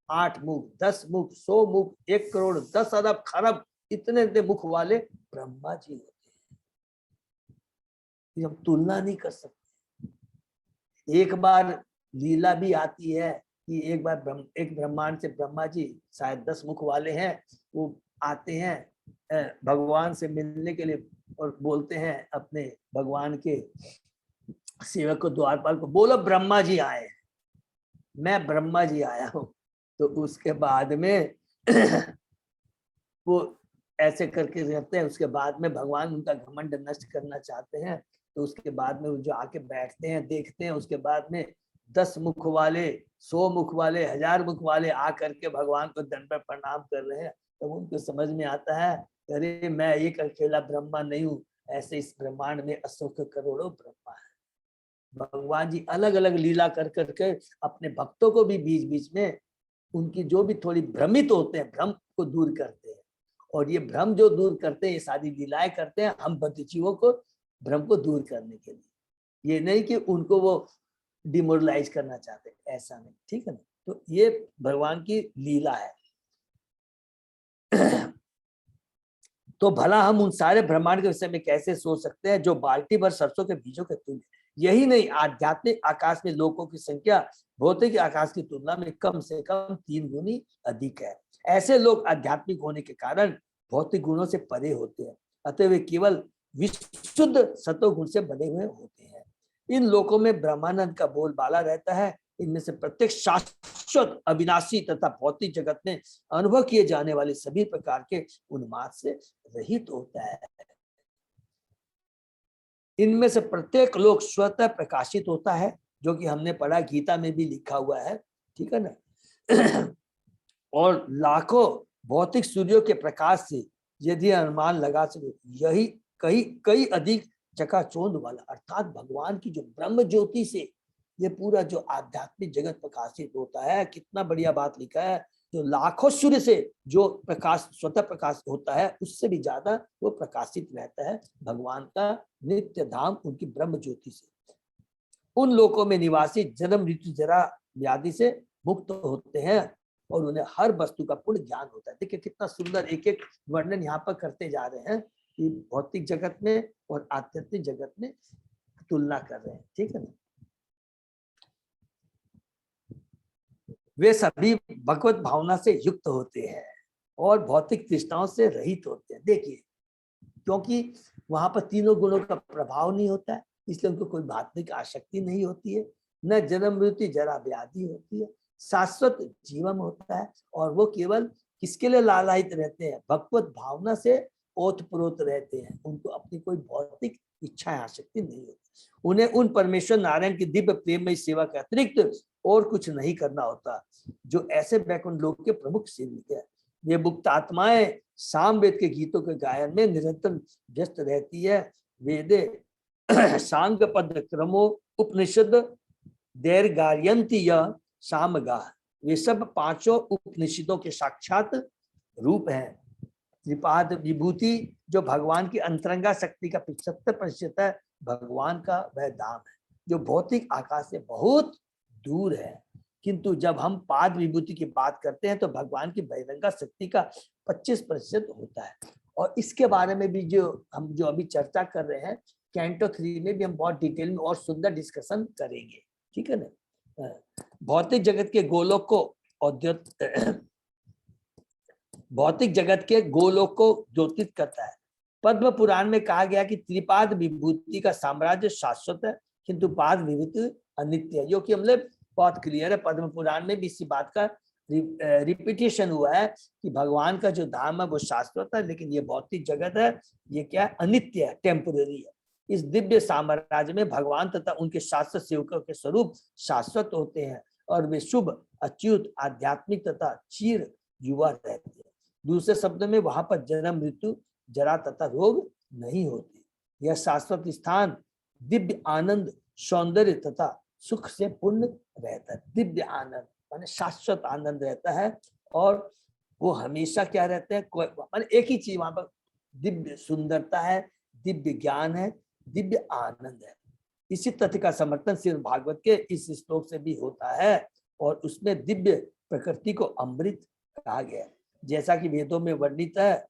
8 मुख, 10 मुख, 100 मुख, 1 करोड़, 10 अरब, खरब, इतने मुख वाले ब्रह्मा जी होते हैं। हम तुलना नहीं कर सकते। एक बार लीला भी आती है कि एक बार एक ब्रह्मांड से ब्रह्मा जी शायद 10 मुख वाले हैं, वो आते हैं भगवान से मिलने के लिए और बोलते हैं अपने भगवान के सेवक को, द्वारपाल को, बोलो ब्रह्मा जी आए, मैं ब्रह्मा जी आया हूं। तो उसके बाद में वो ऐसे करके रहते हैं। उसके बाद में भगवान उनका घमंड नष्ट करना चाहते हैं, तो उसके बाद में वो जो आके बैठते हैं, देखते हैं, उसके बाद में 10 मुख वाले, 100 मुख वाले, 1000 मुख वाले आ करके भगवान को दंडवत प्रणाम कर रहे हैं। तो उनको समझ में आता है, अरे मैं एक अकेला ब्रह्मा नहीं हूँ, ऐसे इस ब्रह्मांड में असंख्य करोड़ों ब्रह्मा है। भगवान जी अलग अलग लीला कर करके अपने भक्तों को भी बीच बीच में उनकी जो भी थोड़ी भ्रमित होते हैं, भ्रम को दूर करते हैं। और ये भ्रम जो दूर करते हैं, ये सारी लीलाएं करते हैं हम बद्धजीवों को भ्रम को दूर करने के लिए। ये नहीं कि उनको वो डिमोरलाइज करना चाहते, ऐसा नहीं। ठीक है ना। तो ये भगवान की लीला है। तो भला हम उन सारे ब्रह्मांड के विषय में कैसे सोच सकते हैं जो बाल्टी भर सरसों के बीजों के तुल्य। यही नहीं, आध्यात्मिक आकाश में लोगों की संख्या भौतिक आकाश की तुलना में कम से कम 3 गुनी अधिक है। ऐसे लोग आध्यात्मिक होने के कारण भौतिक गुणों से परे होते हैं, अतः वे केवल विशुद्ध सतोगुण से बने हुए होते हैं। इन लोकों में ब्रह्मानंद का बोलबाला रहता है। इनमें से प्रत्येक शाश्वत, अविनाशी तथा भौतिक जगत में अनुभव किए जाने वाले सभी प्रकार के उन्माद से रहित होता है। इनमें से प्रत्येक लोक स्वतः प्रकाशित होता है, जो कि हमने पढ़ा, गीता में भी लिखा हुआ है। ठीक है ना। और लाखों भौतिक सूर्यों के प्रकाश से यदि अनुमान लगा सके, यही कई अधिक चकाचौंध वाला, अर्थात भगवान की जो ब्रह्म ज्योति से ये पूरा जो आध्यात्मिक जगत प्रकाशित होता है। कितना बढ़िया बात लिखा है, जो लाखों सूर्य से जो प्रकाश स्वतः प्रकाश होता है, उससे भी ज्यादा वो प्रकाशित रहता है भगवान का नित्य धाम उनकी ब्रह्म ज्योति से। उन लोकों में निवासी जन्म, मृत्यु, जरा, व्याधि से मुक्त होते हैं और उन्हें हर वस्तु का पूर्ण ज्ञान होता है। देखिए कितना सुंदर एक एक वर्णन यहाँ पर करते जा रहे हैं कि भौतिक जगत में और आध्यात्मिक जगत में तुलना कर रहे हैं। ठीक है ना। वे सभी भगवत भावना से युक्त होते हैं और भौतिक तृष्णाओं से रहित होते हैं। देखिए, क्योंकि वहां पर तीनों गुणों का प्रभाव नहीं होता है, इसलिए उनको कोई भौतिक आसक्ति नहीं होती है, न जन्म, मृत्यु, जरा, व्याधि होती है। शाश्वत जीवन होता है और वो केवल किसके लिए लालायित रहते हैं, भगवत भावना से ओतप्रोत रहते हैं। उनको अपनी कोई भौतिक इच्छा आसक्ति नहीं होती। उन्हें उन परमेश्वर नारायण की दिव्य प्रेममय सेवा के अतिरिक्त और कुछ नहीं करना होता। जो ऐसे वैकुंठ लोक के प्रमुख सेवक है, ये मुक्त आत्माएं सामवेद के गीतों के गायन में निरंतर व्यस्त रहती है। वेदे सांग पद क्रमो उपनिषद दैर्गार्यंती या सामगा, वे सब पांचों उपनिषदों के साक्षात रूप हैं। त्रिपाद विभूति जो भगवान की अंतरंगा शक्ति का 75% है, भगवान का वह धाम है जो भौतिक आकाश से बहुत दूर है। किंतु जब हम पाद विभूति की बात करते हैं तो भगवान की बहिरंगा शक्ति का 25% होता है। और इसके बारे में भी जो अभी चर्चा कर रहे हैं, कैंटो 3 में भी हम बहुत डिटेल में और सुंदर डिस्कशन करेंगे, ठीक है ना। भौतिक जगत के गोलोक को भौतिक जगत के गोलोक को द्योतित करता है। पद्म पुराण में कहा गया कि त्रिपाद विभूति का साम्राज्य शाश्वत है किंतु पाद विभूति अनित्य है, जो कि हमने बहुत क्लियर है। पद्म पुराण में भी इसी बात का रिपीटेशन हुआ है कि भगवान का जो धाम है वो शाश्वत है, लेकिन ये भौतिक जगत है ये क्या है, अनित्य है, टेम्पररी है। इस दिव्य साम्राज्य में भगवान तथा उनके शाश्वत सेवकों के स्वरूप शाश्वत होते हैं और वे शुभ, अच्युत, आध्यात्मिक तथा चीर युवा रहते हैं। दूसरे शब्द में वहां पर जन्म, मृत्यु, जरा तथा रोग नहीं होते। यह शाश्वत स्थान दिव्य आनंद, सौंदर्य तथा सुख से पूर्ण रहता है। दिव्य आनंद माने शाश्वत आनंद रहता है और वो हमेशा क्या रहते हैं, माने एक ही चीज वहां पर, दिव्य सुंदरता है, दिव्य ज्ञान है, दिव्य आनंद है। इसी तथ्य का समर्थन श्रीमद् भागवत के इस श्लोक से भी होता है और उसमें दिव्य प्रकृति को अमृत कहा गया, जैसा कि वेदों में वर्णित है।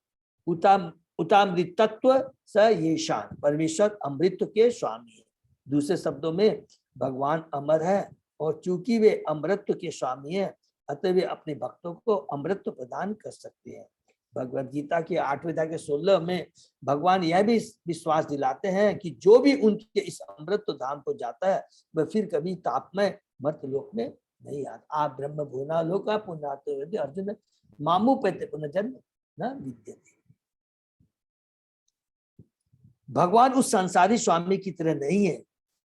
उतामृतत्व स येषान, परमेश्वर अमृत के स्वामी है। दूसरे शब्दों में भगवान अमर है और चूंकि वे अमृत के स्वामी है अतः वे अपने भक्तों को अमृत प्रदान कर सकते हैं। भगवद गीता के 8वें अध्याय के 16 में भगवान यह भी विश्वास दिलाते हैं कि जो भी उनके इस अमृत धाम को जाता है वह फिर कभी तापमय मर्त्य लोक में नहीं आता। आप ब्रह्म भुवना लोक पुण्यार्थ अर्जुन मामू पैते पुनर्जन्म न विद्यते। भगवान उस संसारी स्वामी की तरह नहीं है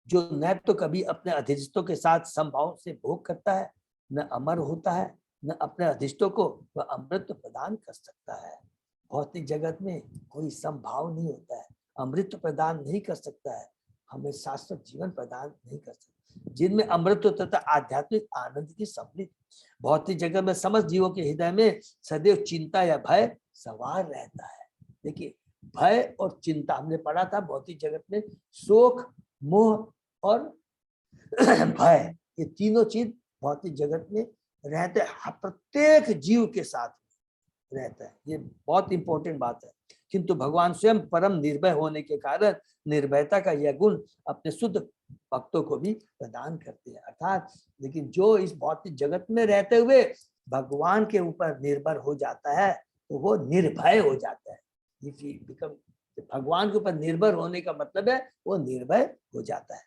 जो न तो कभी अपने अधिष्ठों के साथ समभाव से भोग करता है, न अमर होता है, न अपने अधिष्ठों को वह अमृत प्रदान कर सकता है। भौतिक जगत में कोई समभाव नहीं होता है, अमृत प्रदान नहीं कर सकता है, हमें शाश्वत जीवन प्रदान नहीं कर सकता जिनमें अमृत तथा आध्यात्मिक आनंद की सम्मिलित। भौतिक जगत में समस्त जीवों के हृदय में सदैव चिंता या भय सवार रहता है। देखिए, भय और चिंता हमने पढ़ा था भौतिक जगत में, शोक, मोह और भय, ये तीनों चीज भौतिक जगत में रहते हैं, प्रत्येक जीव के साथ रहता है। ये बहुत इंपॉर्टेंट बात है। किंतु भगवान स्वयं परम निर्भय होने के कारण निर्भयता का यह गुण अपने शुद्ध भक्तों को भी प्रदान करते हैं। अर्थात लेकिन जो इस भौतिक जगत में रहते हुए भगवान के ऊपर निर्भर हो जाता है तो वो निर्भय हो जाता है। भगवान के ऊपर निर्भर होने का मतलब है वो निर्भय हो जाता है।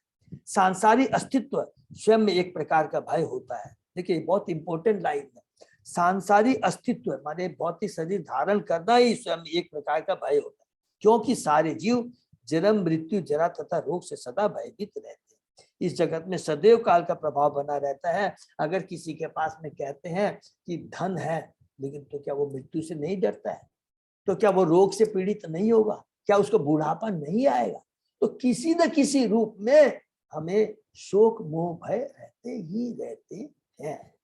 सांसारिक अस्तित्व स्वयं में एक प्रकार का भय होता है। देखिए, बहुत इंपॉर्टेंट लाइन है। सांसारिक अस्तित्व माने भौतिक शरीर धारण करना ही स्वयं एक प्रकार का भय होता है, क्योंकि सारे जीव जन्म, मृत्यु, जरा तथा रोग से सदा भयभीत रहते हैं। इस जगत में सदैव काल का प्रभाव बना रहता है। अगर किसी के पास में कहते हैं कि धन है, लेकिन तो क्या वो मृत्यु से नहीं डरता है? तो क्या वो रोग से पीड़ित नहीं होगा? क्या उसको बुढ़ापा नहीं आएगा? तो किसी न किसी रूप में हमें शोक, मोह, भय रहते ही रहते हैं।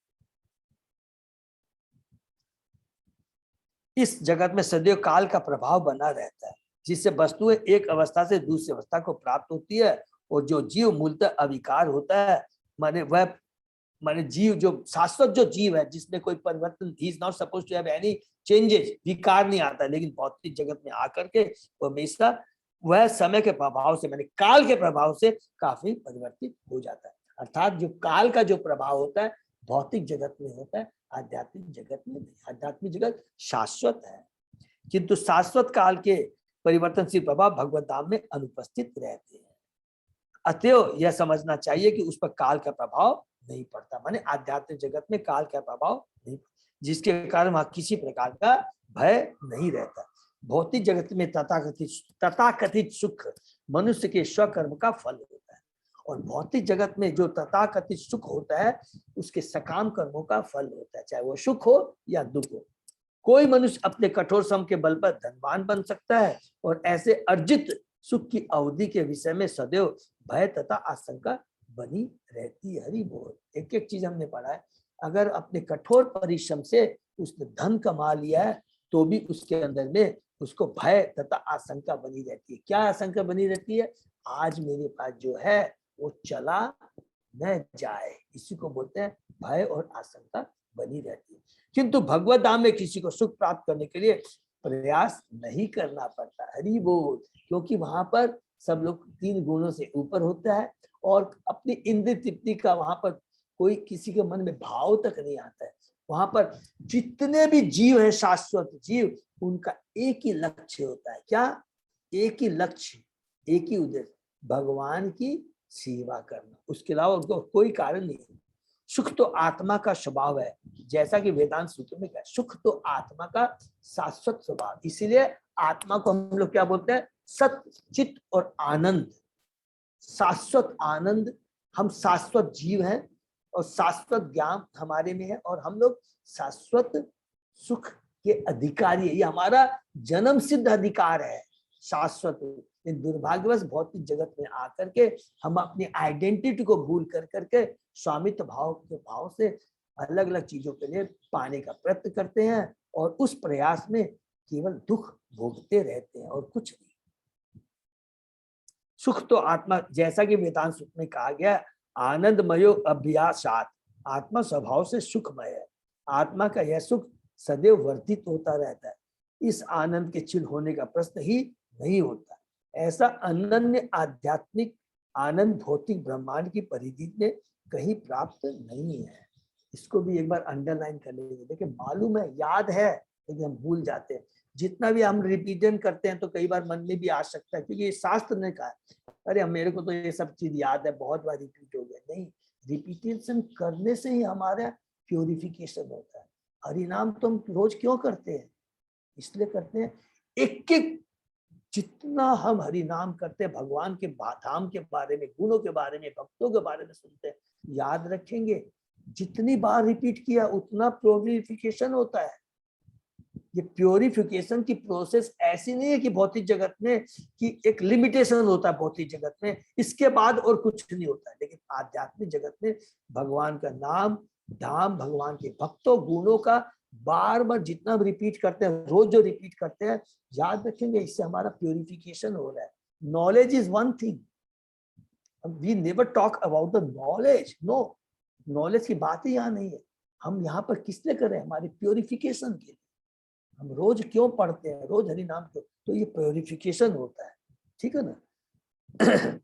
इस जगत में सदैव काल का प्रभाव बना रहता है, जिससे वस्तुएं एक अवस्था से दूसरी अवस्था को प्राप्त होती है। और जो जीव मूलतः अविकार होता है, माने जीव जो शाश्वत जो जीव है, जिसमें कोई परिवर्तन, ही is not supposed to have any changes, विकार नहीं आता, लेकिन भौतिक जगत में आकर के वो हमेशा वह समय के प्रभाव से, माने काल के प्रभाव से काफी परिवर्तित हो जाता है। अर्थात जो काल का जो प्रभाव होता है भौतिक जगत में होता है, आध्यात्मिक जगत में नहीं। आध्यात्मिक जगत शाश्वत है, किंतु शाश्वत काल के परिवर्तनशील प्रभाव भगवत धाम में अनुपस्थित रहते हैं। अतएव यह समझना चाहिए कि उस पर काल का प्रभाव नहीं पड़ता, माने आध्यात्मिक जगत में काल का प्रभाव नहीं, जिसके कारण वहां किसी प्रकार का भय नहीं रहता। भौतिक जगत में तथाकथित सुख मनुष्य के स्वकर्म का फल होता है, और भौतिक जगत में जो तथाकथित सुख होता है उसके सकाम कर्मों का फल होता है, चाहे वो सुख हो या दुख हो। कोई मनुष्य अपने कठोर श्रम के बल पर धनवान बन सकता है, और ऐसे अर्जित सुख की अवधि के विषय में सदैव भय तथा आशंका बनी रहती है। हरि बोल। एक एक चीज हमने पढ़ा है, अगर अपने कठोर परिश्रम से उसने धन कमा लिया है तो भी उसके अंदर में उसको भय तथा आशंका बनी रहती है। क्या आशंका बनी रहती है? आज मेरे पास जो है वो चला न जाए, इसी को बोलते हैं भय और आशंका बनी रहती है। किंतु भगवत धाम में किसी को सुख प्राप्त करने के लिए प्रयास नहीं करना पड़ता। हरि बोल। क्योंकि वहां पर सब लोग 3 गुणों से ऊपर होता है, और अपनी इंद्रिय तृप्ति का वहां पर कोई किसी के मन में भाव तक नहीं आता है। वहां पर जितने भी जीव है, शाश्वत जीव, उनका एक ही लक्ष्य होता है। क्या? एक ही लक्ष्य, एक ही उद्देश्य, भगवान की सेवा करना। उसके अलावा उनको कोई कारण नहीं है। सुख तो आत्मा का स्वभाव है, जैसा कि वेदांत सूत्र में कहा, सुख तो आत्मा का शाश्वत स्वभाव। इसीलिए आत्मा को हम लोग क्या बोलते हैं? सत्य, चित्त और आनंद, शाश्वत आनंद। हम शाश्वत जीव हैं और शाश्वत ज्ञान हमारे में है, और हम लोग शाश्वत सुख के अधिकारी है। ये हमारा जन्म सिद्ध अधिकार है, शाश्वत। दुर्भाग्यवश भौतिक जगत में आकर के हम अपनी आइडेंटिटी को भूल कर करके स्वामित्व भाव के भाव से अलग अलग चीजों के लिए पाने का प्रयत्न करते हैं, और उस प्रयास में केवल दुख भोगते रहते हैं और कुछ नहीं। सुख तो आत्मा, जैसा कि वेदांत सूत्र में कहा गया, आनंदमयो अभ्यासात, आत्मा स्वभाव से सुखमय है। आत्मा का यह सुख सदैव वर्धित होता रहता है। इस आनंद के क्षीण होने का प्रश्न ही नहीं होता। ऐसा अनन्य आध्यात्मिक आनंद भौतिक ब्रह्मांड की परिधि में कहीं प्राप्त नहीं है। इसको भी एक बार अंडरलाइन कर लेंगे। देखिए, मालूम है, याद है, लेकिन हम भूल जाते हैं। जितना भी हम रिपीजन करते हैं तो कई बार मन में भी आ सकता है, क्योंकि ये शास्त्र ने कहा, अरे मेरे को तो ये सब चीज याद है, बहुत बार रिपीट हो गया। नहीं, रिपीटेशन करने से ही हमारा प्योरिफिकेशन होता है। हरिनाम तो हम रोज क्यों करते हैं? इसलिए करते हैं, एक एक जितना हम हरि नाम करते हैं, भगवान के धाम के बारे में, गुणों के बारे में, भक्तों के बारे में सुनते हैं, याद रखेंगे, जितनी बार रिपीट किया उतना प्योरिफिकेशन होता है। ये प्योरिफिकेशन की प्रोसेस ऐसी नहीं है कि भौतिक जगत में कि एक लिमिटेशन होता है भौतिक जगत में, इसके बाद और कुछ नहीं होता है। लेकिन आध्यात्मिक जगत में भगवान का नाम, धाम, भगवान के भक्तों, गुणों का बार बार जितना हम रिपीट करते हैं, रोज जो रिपीट करते हैं, याद रखेंगे, इससे हमारा प्योरिफिकेशन हो रहा है। Knowledge is one thing, we never talk about the knowledge. No, knowledge की बात ही यहाँ नहीं है। हम यहाँ पर किस लिए कर रहे हैं? हमारे प्योरिफिकेशन के लिए। हम रोज क्यों पढ़ते हैं, रोज हरि नाम क्यों? तो ये प्योरिफिकेशन होता है, ठीक है ना।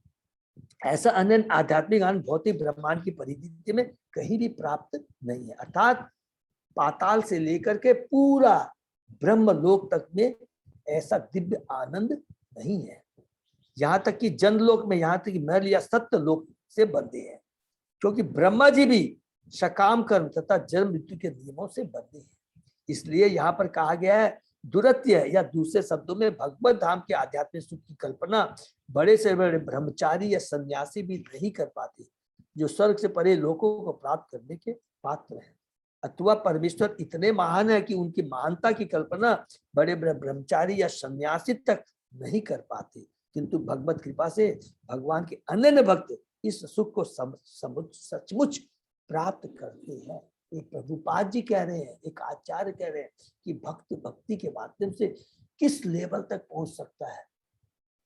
ऐसा अनंत आध्यात्मिक आनंद भौतिक ब्रह्मांड की परिधि में कहीं भी प्राप्त नहीं है। अर्थात पाताल से लेकर के पूरा ब्रह्म लोक तक में ऐसा दिव्य आनंद नहीं है। यहाँ तक कि जनलोक में, यहाँ तक कि महल या सत्य लोक से बंधे हैं, क्योंकि ब्रह्मा जी भी सकाम कर्म तथा जन्म मृत्यु के नियमों से बंधे हैं। इसलिए यहाँ पर कहा गया है, दुरत्य या दूसरे शब्दों में भगवत धाम के आध्यात्मिक सुख की कल्पना बड़े से बड़े ब्रह्मचारी या सन्यासी भी नहीं कर पाते, जो स्वर्ग से परे लोगों को प्राप्त करने के पात्र हैं। अथवा परमेश्वर इतने महान है कि उनकी महानता की कल्पना बड़े बड़े ब्रह्मचारी या सन्यासी तक नहीं कर पाते, किंतु भगवत कृपा से भगवान के अनन्य भक्त इस सुख को सचमुच प्राप्त करते हैं। एक प्रभुपाद जी कह रहे हैं, एक आचार्य कह रहे हैं कि भक्त भक्ति के माध्यम से किस लेवल तक पहुंच सकता है,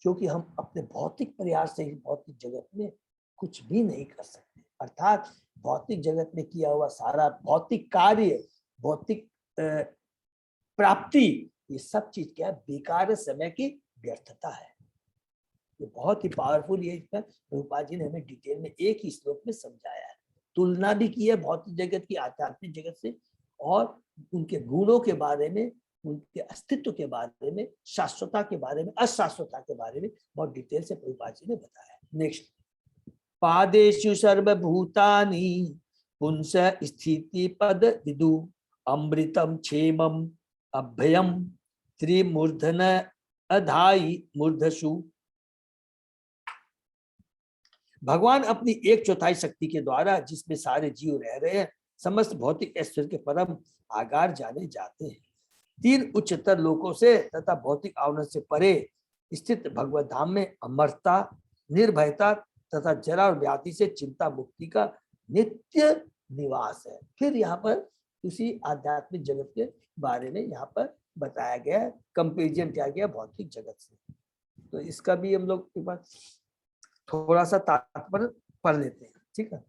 क्योंकि हम अपने भौतिक प्रयास से ही भौतिक जगत में कुछ भी नहीं कर सकते। अर्थात भौतिक जगत में किया हुआ सारा भौतिक कार्य, भौतिक प्राप्ति, ये सब चीज क्या है? बेकार समय की व्यर्थता है। ये बहुत ही पावरफुल, ये इसमें प्रभुपाद जी ने हमें डिटेल में एक ही श्लोक में समझाया है। तुलना भी की है भौतिक जगत की आध्यात्मिक जगत से, और उनके गुणों के बारे में, उनके अस्तित्व के बारे में, शाश्वता के बारे में, अशाश्वता के बारे में बहुत डिटेल से प्रभुपाद जी ने बताया। नेक्स्ट, पादेषु सर्वभूतानि पुंस स्थिति पद विदु अमृतम क्षेमम अभयम त्रिमूर्धन अधाई मूर्धसु। भगवान अपनी 1/4 शक्ति के द्वारा जिसमें सारे जीव रह रहे हैं, समस्त भौतिक ऐश्वर्य के परम आगार जाने जाते हैं। 3 उच्चतर लोकों से तथा भौतिक आवरण से परे स्थित भगवत धाम में अमरता, निर्भयता तथा जरा और व्याधि से चिंता मुक्ति का नित्य निवास है। फिर यहाँ पर उसी आध्यात्मिक जगत के बारे में यहाँ पर बताया गया है, कंपेरिजन किया गया भौतिक जगत से। तो इसका भी हम लोग एक बार थोड़ा सा तात्पर्य पढ़ लेते हैं, ठीक है।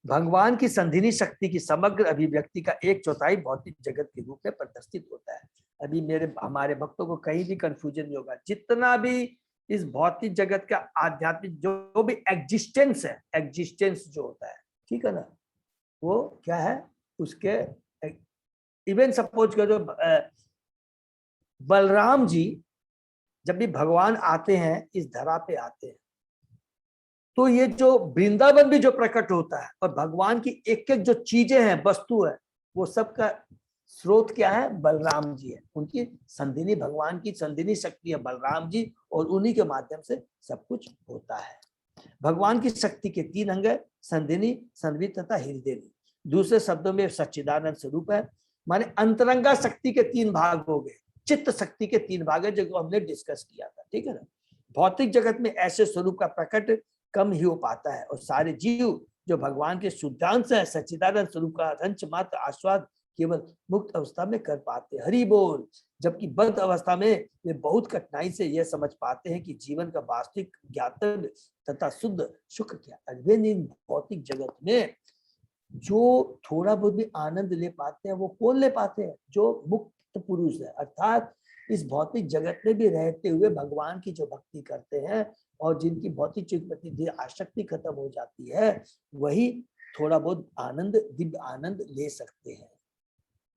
भगवान की संधिनी शक्ति की समग्र अभिव्यक्ति का 1/4 भौतिक जगत के रूप में प्रदर्शित होता है। अभी हमारे भक्तों को कहीं भी कंफ्यूजन नहीं होगा। जितना भी इस भौतिक जगत का आध्यात्मिक जो भी एग्जिस्टेंस है, एग्जिस्टेंस जो होता है, ठीक है ना, वो क्या है, उसके इवन सपोज करो बलराम जी जब भी भगवान आते हैं, इस धरा पे आते हैं, तो ये जो वृंदावन भी जो प्रकट होता है और भगवान की एक एक जो चीजें हैं, वस्तु है, वो सब का स्रोत क्या है, बलराम जी है। उनकी संधिनी, भगवान की संधिनी शक्ति है बलराम जी, और उन्हीं के माध्यम से सब कुछ होता है। भगवान की शक्ति के 3 अंग है, संधिनी, संधि तथा हृदयनी। दूसरे शब्दों में सच्चिदानंद स्वरूप है, माने अंतरंगा शक्ति के 3 भाग हो गए, चित्त शक्ति के 3 भाग है, जो हमने डिस्कस किया था, ठीक है ना। भौतिक जगत में ऐसे स्वरूप का प्रकट कम ही हो पाता है, और सारे जीव जो भगवान के शुद्धांश है, सच्चिदानंद स्वरूप का अंश मात्र आस्वाद केवल मुक्त अवस्था में कर पाते। हरि बोल। जबकि बद्ध अवस्था में वे बहुत कठिनाई से यह समझ पाते हैं कि जीवन का वास्तविक ज्ञातव्य तथा शुद्ध सुख क्या है। इन भौतिक जगत में जो थोड़ा बहुत भी आनंद ले पाते हैं, वो कौन ले पाते हैं, जो मुक्त पुरुष है, अर्थात इस भौतिक जगत में भी रहते हुए भगवान की जो भक्ति करते हैं और जिनकी भौतिक चीज प्रति आसक्ति खत्म हो जाती है, वही थोड़ा बहुत आनंद, दिव्य आनंद ले सकते हैं।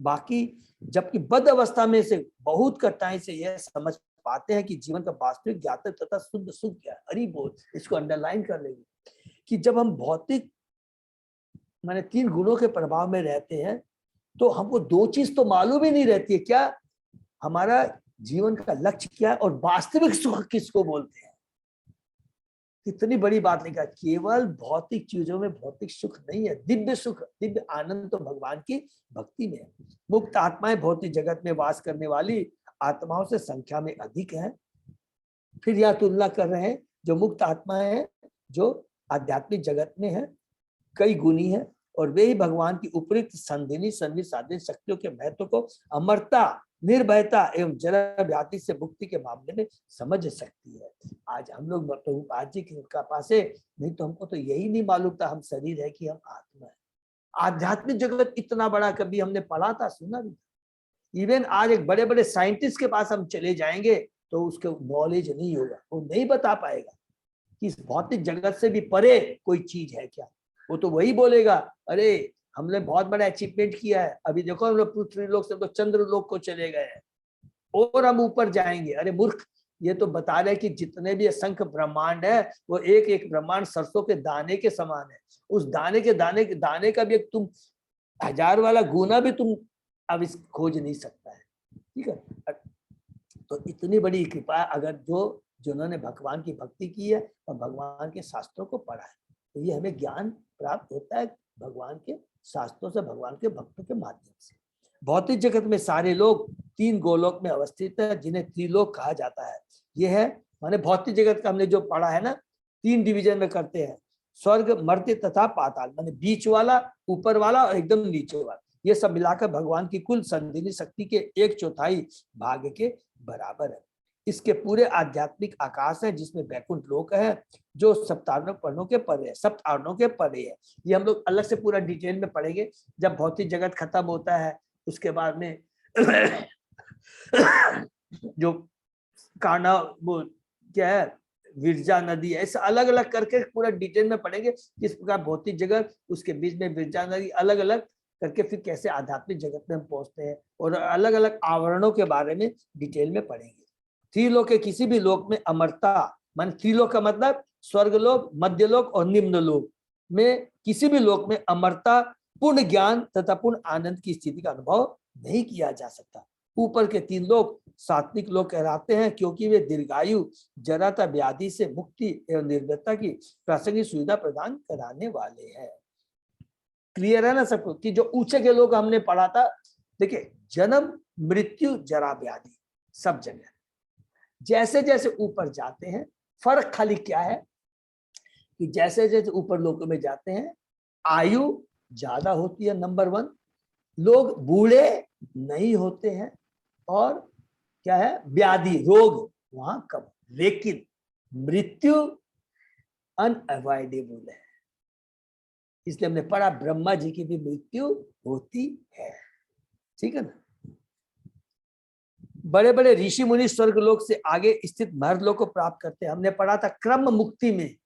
बाकी जबकि बद्ध अवस्था में से बहुत कठिनाई से यह समझ पाते हैं कि जीवन का वास्तविक ज्ञातव्य तथा शुद्ध सुख क्या है। हरि बोल। इसको अंडरलाइन कर लेंगे कि जब हम भौतिक माने 3 गुणों के प्रभाव में रहते हैं, तो हमको 2 चीज तो मालूम ही नहीं रहती है, क्या हमारा जीवन का लक्ष्य क्या है और वास्तविक सुख किसको बोलते हैं। कितनी बड़ी बात लिखा, केवल भौतिक चीजों में भौतिक सुख नहीं है, दिव्य सुख, दिव्य आनंद तो भगवान की भक्ति में है। मुक्त आत्माएं भौतिक जगत में वास करने वाली आत्माओं से संख्या में अधिक है। फिर यह तुलना कर रहे हैं, जो मुक्त आत्माएं हैं जो आध्यात्मिक जगत में है, कई गुणी है, और वे ही भगवान की उपयुक्त संधिनी संधि साधन शक्तियों के महत्व को अमरता, निर्भयता एवं जरा व्याधि से मुक्ति के मामले में समझ सकती है। आज हम लोग प्रभुपाद जी की कृपा से, नहीं तो हमको तो यही नहीं मालूम था हम शरीर है कि हम आत्मा है। आध्यात्मिक जगत इतना बड़ा कभी हमने पढ़ा था, सुना भी। इवन आज एक बड़े बड़े साइंटिस्ट के पास हम चले जाएंगे तो उसके नॉलेज नहीं होगा, वो नहीं बता पाएगा कि इस भौतिक जगत से भी परे कोई चीज है क्या। वो तो वही बोलेगा, अरे हमने बहुत बड़ा अचीवमेंट किया है, अभी देखो हम लोग पृथ्वी लोक से तो चंद्र लोक को चले गए हैं और हम ऊपर जाएंगे। अरे मूर्ख, ये तो बता रहे कि जितने भी असंख्य ब्रह्मांड है, वो एक एक ब्रह्मांड सरसों के दाने के समान है। उस दाने के दाने का भी एक तुम 1000 वाला गुना भी तुम अब इस खोज नहीं सकता है, ठीक है। तो इतनी बड़ी कृपा अगर जिन्होंने भगवान की भक्ति की है और भगवान के शास्त्रों को पढ़ा है, तो ये हमें ज्ञान प्राप्त होता है भगवान के शास्त्रों से, भगवान के भक्तों के माध्यम से। भौतिक जगत में सारे लोग 3 गोलोक में अवस्थित है, जिन्हें त्रिलोक कहा जाता है। ये है माने भौतिक जगत का हमने जो पढ़ा है ना, 3 डिवीजन में करते हैं, स्वर्ग, मर्त्य तथा पाताल, माने बीच वाला, ऊपर वाला और एकदम नीचे वाला। ये सब मिलाकर भगवान की कुल संधिनी शक्ति के 1/4 भाग के बराबर है। इसके पूरे आध्यात्मिक आकाश है, जिसमें वैकुंठ लोक है, जो सप्तारणों के परे है, सप्तारणों के परे है। ये हम लोग अलग से पूरा डिटेल में पढ़ेंगे जब भौतिक जगत खत्म होता है। उसके बाद में जो काना, वो क्या है, विरजा नदी, ऐसे अलग अलग करके पूरा डिटेल में पढ़ेंगे किस प्रकार भौतिक जगत, उसके बीच में विरजा नदी, अलग अलग करके फिर कैसे आध्यात्मिक जगत में हम पहुंचते हैं, और अलग अलग आवरणों के बारे में डिटेल में पढ़ेंगे। त्रिलोक के किसी भी लोक में अमरता, मान त्रिलोक का मतलब स्वर्ग लोक, मध्य लोक और निम्न लोक, में किसी भी लोक में अमरता, पूर्ण ज्ञान तथा पूर्ण आनंद की स्थिति का अनुभव नहीं किया जा सकता। ऊपर के 3 लोग सात्विक लोग कहलाते हैं क्योंकि वे दीर्घायु, जराता, व्याधि से मुक्ति एवं निर्भयता की प्रासंगिक सुविधा प्रदान कराने वाले हैं। क्लियर है ना सबको कि जो ऊंचे के लोग हमने पढ़ा था, देखिए जन्म, मृत्यु, जरा, व्याधि सब जगह, जैसे जैसे ऊपर जाते हैं फर्क खाली क्या है कि जैसे जैसे ऊपर लोगों में जाते हैं आयु ज्यादा होती है, नंबर 1, लोग बूढ़े नहीं होते हैं, और क्या है, व्याधि, रोग वहां कम, लेकिन मृत्यु अनअवॉइडेबल है। इसलिए हमने पढ़ा ब्रह्मा जी की भी मृत्यु होती है, ठीक है ना। बड़े बड़े ऋषि मुनि स्वर्ग लोक से आगे स्थित महर्लोक को प्राप्त करते हैं। हमने पढ़ा था क्रम मुक्ति में,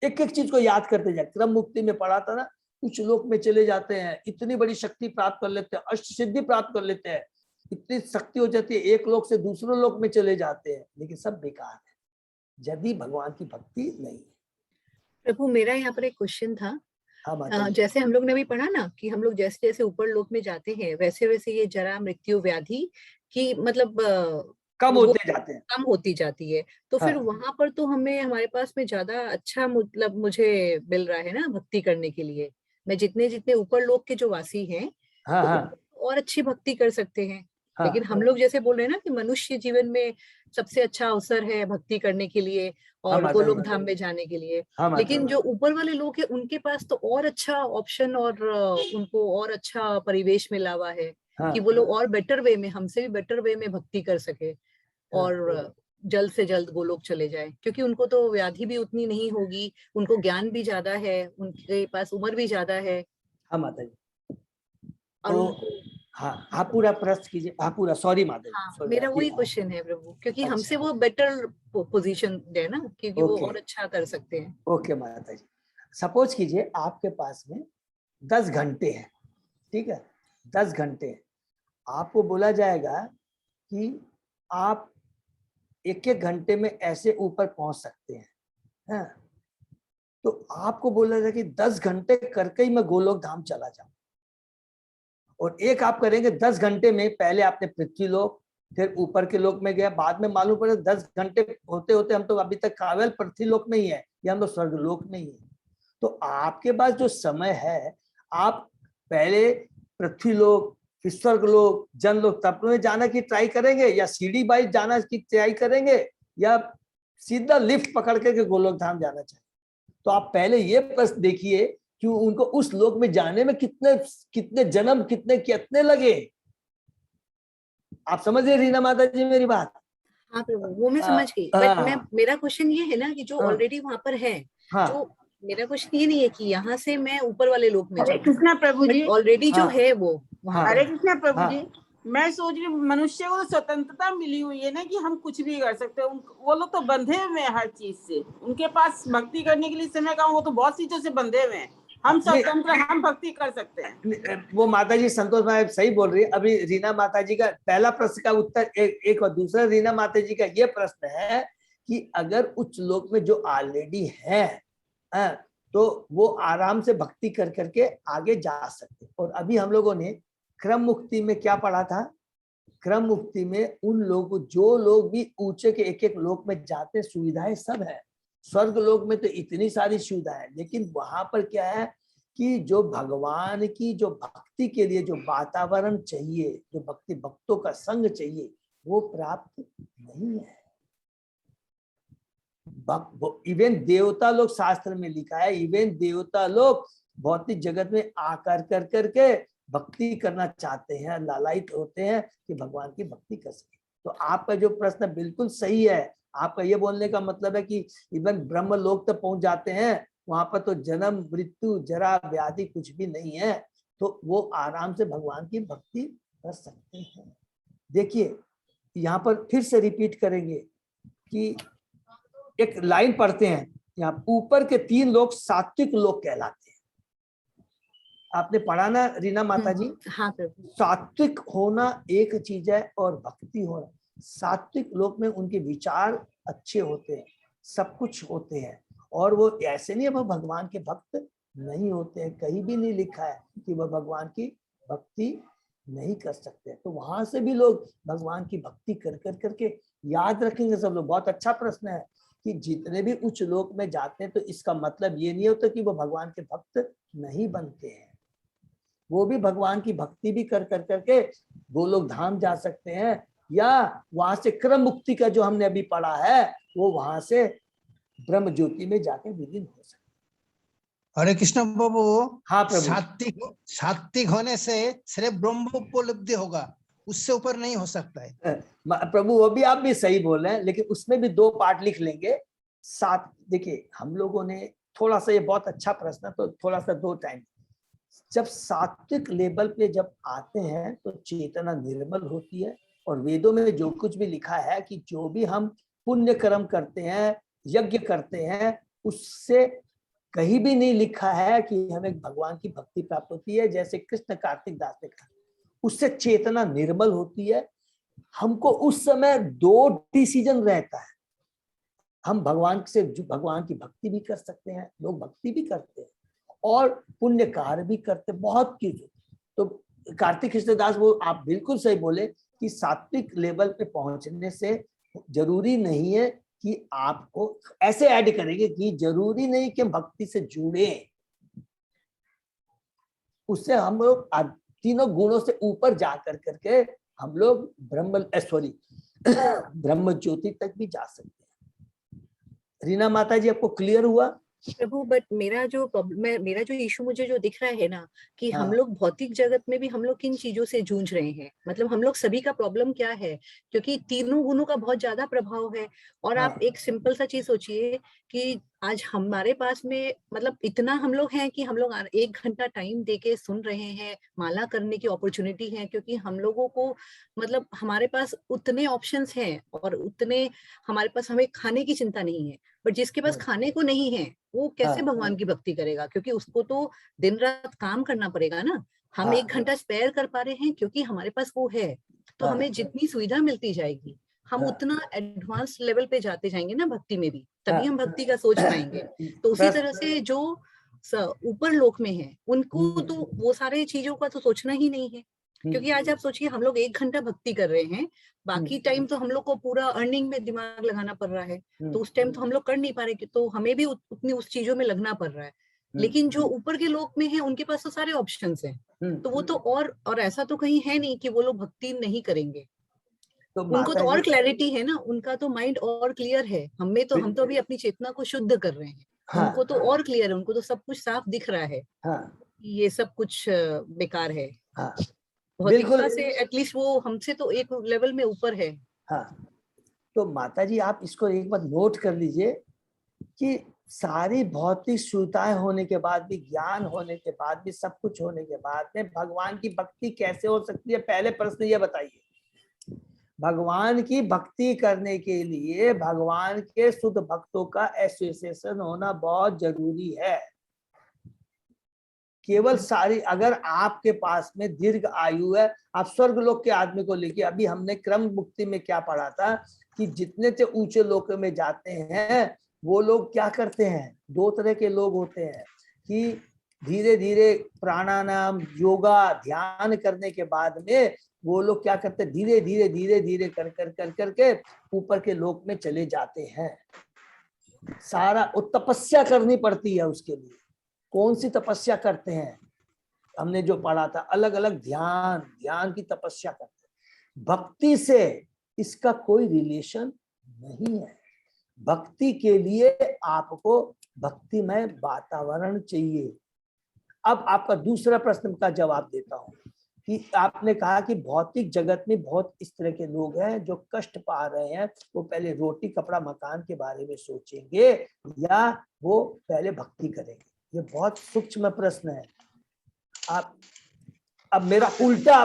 एक एक चीज को याद करते जाए। क्रम मुक्ति में पढ़ा था ना, कुछ लोक में चले जाते हैं, इतनी बड़ी शक्ति प्राप्त कर लेते हैं, अष्ट सिद्धि प्राप्त कर लेते हैं, इतनी शक्ति हो जाती है, एक लोक से दूसरे लोक में चले जाते हैं, लेकिन सब बेकार है यदि भगवान की भक्ति नहीं है। प्रभु मेरा यहाँ पर एक क्वेश्चन था। हाँ, जैसे हम लोग ने भी पढ़ा ना कि हम लोग जैसे जैसे ऊपर लोक में जाते हैं वैसे वैसे ये जरा, मृत्यु, व्याधि की मतलब कम होते जाते हैं, कम होती जाती है। तो फिर हाँ। वहां पर तो हमें, हमारे पास में ज्यादा अच्छा मतलब मुझे मिल रहा है ना भक्ति करने के लिए। मैं जितने जितने ऊपर लोक के जो वासी हैं हाँ, तो हाँ, और अच्छी भक्ति कर सकते हैं। हाँ, लेकिन हम लोग जैसे बोल रहे हैं ना कि मनुष्य जीवन में सबसे अच्छा अवसर है भक्ति करने के लिए और माता गोलोक जी। धाम में जाने के लिए। हाँ, माता लेकिन जी। जो ऊपर वाले लोग हैं उनके पास तो और अच्छा ऑप्शन और उनको और अच्छा परिवेश मिला हुआ है हाँ, कि वो लोग और बेटर वे में, हमसे भी बेटर वे में भक्ति कर सके और जल्द से जल्द गोलोक चले जाए, क्योंकि उनको तो व्याधि भी उतनी नहीं होगी, उनको ज्ञान भी ज्यादा है, उनके पास उम्र भी ज्यादा है। हाँ माता जी। और तो उनको हाँ, आप पूरा प्रश्न कीजिए। हाँ पूरा, सॉरी माता जी। हाँ, मेरा वही क्वेश्चन है प्रभु, क्योंकि अच्छा। हमसे वो बेटर पोजीशन है ना, क्योंकि वो और अच्छा कर सकते हैं। ओके माता जी, सपोज कीजिए आपके पास में 10 घंटे हैं, ठीक है, 10 घंटे हैं। आपको बोला जाएगा कि आप एक एक घंटे में ऐसे ऊपर पहुंच सकते हैं, हाँ? तो आपको बोला जाएगा कि 10 घंटे करके ही मैं गोलोक धाम चला जाऊं, और एक आप करेंगे 10 घंटे में, पहले आपने पृथ्वी लोक फिर ऊपर के लोक में गया, बाद में मालूम पड़ा 10 घंटे होते होते हम तो अभी तक केवल पृथ्वी लोक में ही है या हम तो स्वर्ग लोक में ही है। तो आपके पास जो समय है, आप पहले पृथ्वी लोक, फिर स्वर्ग लोक, जन लोक, तब में जाने की ट्राई करेंगे, या सीढ़ी बाई जाना की ट्राई करेंगे, या सीधा लिफ्ट पकड़ के गोलोक धाम जाना चाहिए? तो आप पहले ये प्रश्न देखिए कि उनको उस लोक में जाने में कितने कितने जन्म, कितने लगे। आप समझ रहे रीना माता जी मेरी बात? हाँ प्रभु, वो मैं समझ गई, बट मैं, मेरा क्वेश्चन ये है ना कि जो ऑलरेडी वहां पर है, जो मेरा क्वेश्चन ये नहीं है कि यहाँ से मैं ऊपर वाले लोक में हरे कृष्णा प्रभु जी, ऑलरेडी जो है वो वहाँ। हरे कृष्णा प्रभु जी, मैं सोच रही हूँ मनुष्य को तो स्वतंत्रता मिली हुई है ना कि हम कुछ भी कर सकते हैं। वो लोग तो बंधे हुए हैं हर चीज से, उनके पास भक्ति करने के लिए समय का, वो तो बहुत चीजों से बंधे हुए हैं। हम स्वतंत्र, हम भक्ति कर सकते हैं। वो माता जी संतोष भाई सही बोल रही है। अभी रीना माता जी का पहला प्रश्न का उत्तर एक और दूसरा रीना माता जी का ये प्रश्न है कि अगर उच्च लोक में जो ऑलरेडी है तो वो आराम से भक्ति कर करके आगे जा सकते। और अभी हम लोगों ने क्रम मुक्ति में क्या पढ़ा था? क्रम मुक्ति में उन लोगों, जो लोग भी ऊंचे के एक एक लोक में जाते, सुविधाएं सब है। स्वर्ग लोक में तो इतनी सारी सुविधाएं, लेकिन वहां पर क्या है कि जो भगवान की जो भक्ति के लिए जो वातावरण चाहिए, जो भक्ति भक्तों का संग चाहिए, वो प्राप्त नहीं है। इवन देवता लोग, शास्त्र में लिखा है, इवन देवता लोग भौतिक जगत में आकर कर करके भक्ति करना चाहते हैं, लालायित होते हैं कि भगवान की भक्ति कर सके। तो आपका जो प्रश्न बिल्कुल सही है। आपका ये बोलने का मतलब है कि इवन ब्रह्म लोक तक पहुंच जाते हैं, वहां पर तो जन्म, मृत्यु, जरा, व्याधि कुछ भी नहीं है, तो वो आराम से भगवान की भक्ति कर सकते हैं। देखिए यहाँ पर फिर से रिपीट करेंगे कि एक लाइन पढ़ते हैं यहाँ, ऊपर के 3 लोग सात्विक लोग कहलाते हैं। आपने पढ़ा ना रीना माता जी? हाँ प्रभु। सात्विक होना एक चीज है और भक्ति होना। सात्विक लोक में उनके विचार अच्छे होते हैं, सब कुछ होते हैं, और वो ऐसे नहीं है वो भगवान के भक्त नहीं होते हैं, कहीं भी नहीं लिखा है कि वह भगवान की भक्ति नहीं कर सकते। तो वहां से भी लोग भगवान की भक्ति कर करके याद रखेंगे सब लोग। बहुत अच्छा प्रश्न है कि जितने भी उच्च लोक में जाते हैं तो इसका मतलब ये नहीं होता कि वो भगवान के भक्त नहीं बनते हैं, वो भी भगवान की भक्ति भी कर करके गोलोक धाम जा सकते हैं, या वहां से क्रम मुक्ति का जो हमने अभी पढ़ा है वो वहां से ब्रह्म ज्योति में जाके विलीन हो सकते। हरे कृष्ण प्रभु। हाँ प्रभु। सात्विक होने से सिर्फ ब्रह्म उपलब्धि होगा, उससे ऊपर नहीं हो सकता है। प्रभु वो भी आप भी सही बोल रहे हैं, लेकिन उसमें भी 2 पार्ट लिख लेंगे। देखिए हम लोगों ने थोड़ा सा, ये बहुत अच्छा प्रश्न है, तो थोड़ा सा 2 टाइम, जब सात्विक लेवल पे जब आते हैं तो चेतना निर्मल होती है, और वेदों में जो कुछ भी लिखा है कि जो भी हम पुण्य कर्म करते हैं, यज्ञ करते हैं, उससे कहीं भी नहीं लिखा है कि हमें भगवान की भक्ति प्राप्त होती है। जैसे कृष्ण कार्तिक दास ने कहा, उससे चेतना निर्मल होती है। हमको उस समय 2 डिसीजन रहता है, हम भगवान की भक्ति भी कर सकते हैं, लोग भक्ति भी करते हैं और पुण्य कार्य भी करते, बहुत चीज। तो कार्तिक कृष्णदास, वो आप बिल्कुल सही बोले कि सात्विक लेवल पे पहुंचने से जरूरी नहीं है कि आपको ऐसे ऐड करेंगे कि जरूरी नहीं कि भक्ति से जुड़े, उससे हम लोग 3 गुणों से ऊपर जा करके हम लोग ब्रह्म ज्योति तक भी जा सकते हैं। रीना माता जी, आपको क्लियर हुआ? प्रभु, बट मेरा जो इशू मुझे जो दिख रहा है ना, कि हाँ। हम लोग भौतिक जगत में भी हम लोग किन चीजों से जूझ रहे हैं, मतलब हम लोग सभी का प्रॉब्लम क्या है, क्योंकि तीनों गुणों का बहुत ज्यादा प्रभाव है। और हाँ। आप एक सिंपल सा चीज सोचिए कि आज हमारे पास में मतलब इतना हम लोग हैं कि हम लोग 1 घंटा टाइम देके सुन रहे हैं, माला करने की अपॉर्चुनिटी है, क्योंकि हम लोगों को मतलब हमारे पास उतने ऑप्शंस हैं और उतने हमारे पास, हमें खाने की चिंता नहीं है। बट जिसके पास खाने को नहीं है वो कैसे भगवान की भक्ति करेगा, क्योंकि उसको तो दिन रात काम करना पड़ेगा ना। हम 1 घंटा स्पेयर कर पा रहे हैं क्योंकि हमारे पास वो है। तो हमें जितनी सुविधा मिलती जाएगी हम उतना एडवांस लेवल पे जाते जाएंगे ना भक्ति में भी, तभी हम भक्ति का सोच पाएंगे। तो उसी तरह से जो ऊपर लोक में है उनको तो वो सारे चीजों का तो सोचना ही नहीं है, क्योंकि आज आप सोचिए हम लोग 1 घंटा भक्ति कर रहे हैं, बाकी टाइम तो हम लोग को पूरा अर्निंग में दिमाग लगाना पड़ रहा है, तो उस टाइम तो हम लोग कर नहीं पा रहे, तो हमें भी उतनी उस चीजों में लगना पड़ रहा है। लेकिन जो ऊपर के लोक में है उनके पास तो सारे ऑप्शंस हैं, तो वो तो और ऐसा तो कहीं है नहीं कि वो लोग भक्ति नहीं करेंगे। तो उनको तो और क्लैरिटी है ना, उनका तो माइंड और क्लियर है। हम तो अभी अपनी चेतना को शुद्ध कर रहे हैं। उनको तो और क्लियर है, उनको तो सब कुछ साफ दिख रहा है। ये सब कुछ बेकार है। भौतिकता से एटलीस्ट वो हमसे तो एक लेवल में ऊपर है। तो माता जी आप इसको एक बार नोट कर लीजिए कि सारी भौतिक सुविधाएं होने के बाद भी, ज्ञान होने के बाद भी, सब कुछ होने के बाद में भगवान की भक्ति कैसे हो सकती है? पहले प्रश्न ये बताइए। भगवान की भक्ति करने के लिए भगवान के शुद्ध भक्तों का एसोसिएशन होना बहुत जरूरी है। केवल सारी, अगर आपके पास में दीर्घ आयु है, आप स्वर्ग लोक के आदमी को लेके, अभी हमने क्रम मुक्ति में क्या पढ़ा था कि जितने से ऊंचे लोक में जाते हैं वो लोग क्या करते हैं, 2 तरह के लोग होते हैं कि धीरे धीरे प्राणायाम, योगा, ध्यान करने के बाद में वो लोग क्या करते हैं, धीरे धीरे धीरे धीरे कर करके ऊपर के लोक में चले जाते हैं। सारा तपस्या करनी पड़ती है उसके लिए। कौन सी तपस्या करते हैं? हमने जो पढ़ा था, अलग अलग ध्यान की तपस्या करते हैं। भक्ति से इसका कोई रिलेशन नहीं है। भक्ति के लिए आपको भक्तिमय वातावरण चाहिए। अब आपका दूसरा प्रश्न का जवाब देता हूं कि आपने कहा कि भौतिक जगत में बहुत इस तरह के लोग हैं जो कष्ट पा रहे हैं, वो पहले रोटी कपड़ा मकान के बारे में सोचेंगे या वो पहले भक्ति करेंगे? ये बहुत सूक्ष्म प्रश्न है। अब मेरा उल्टा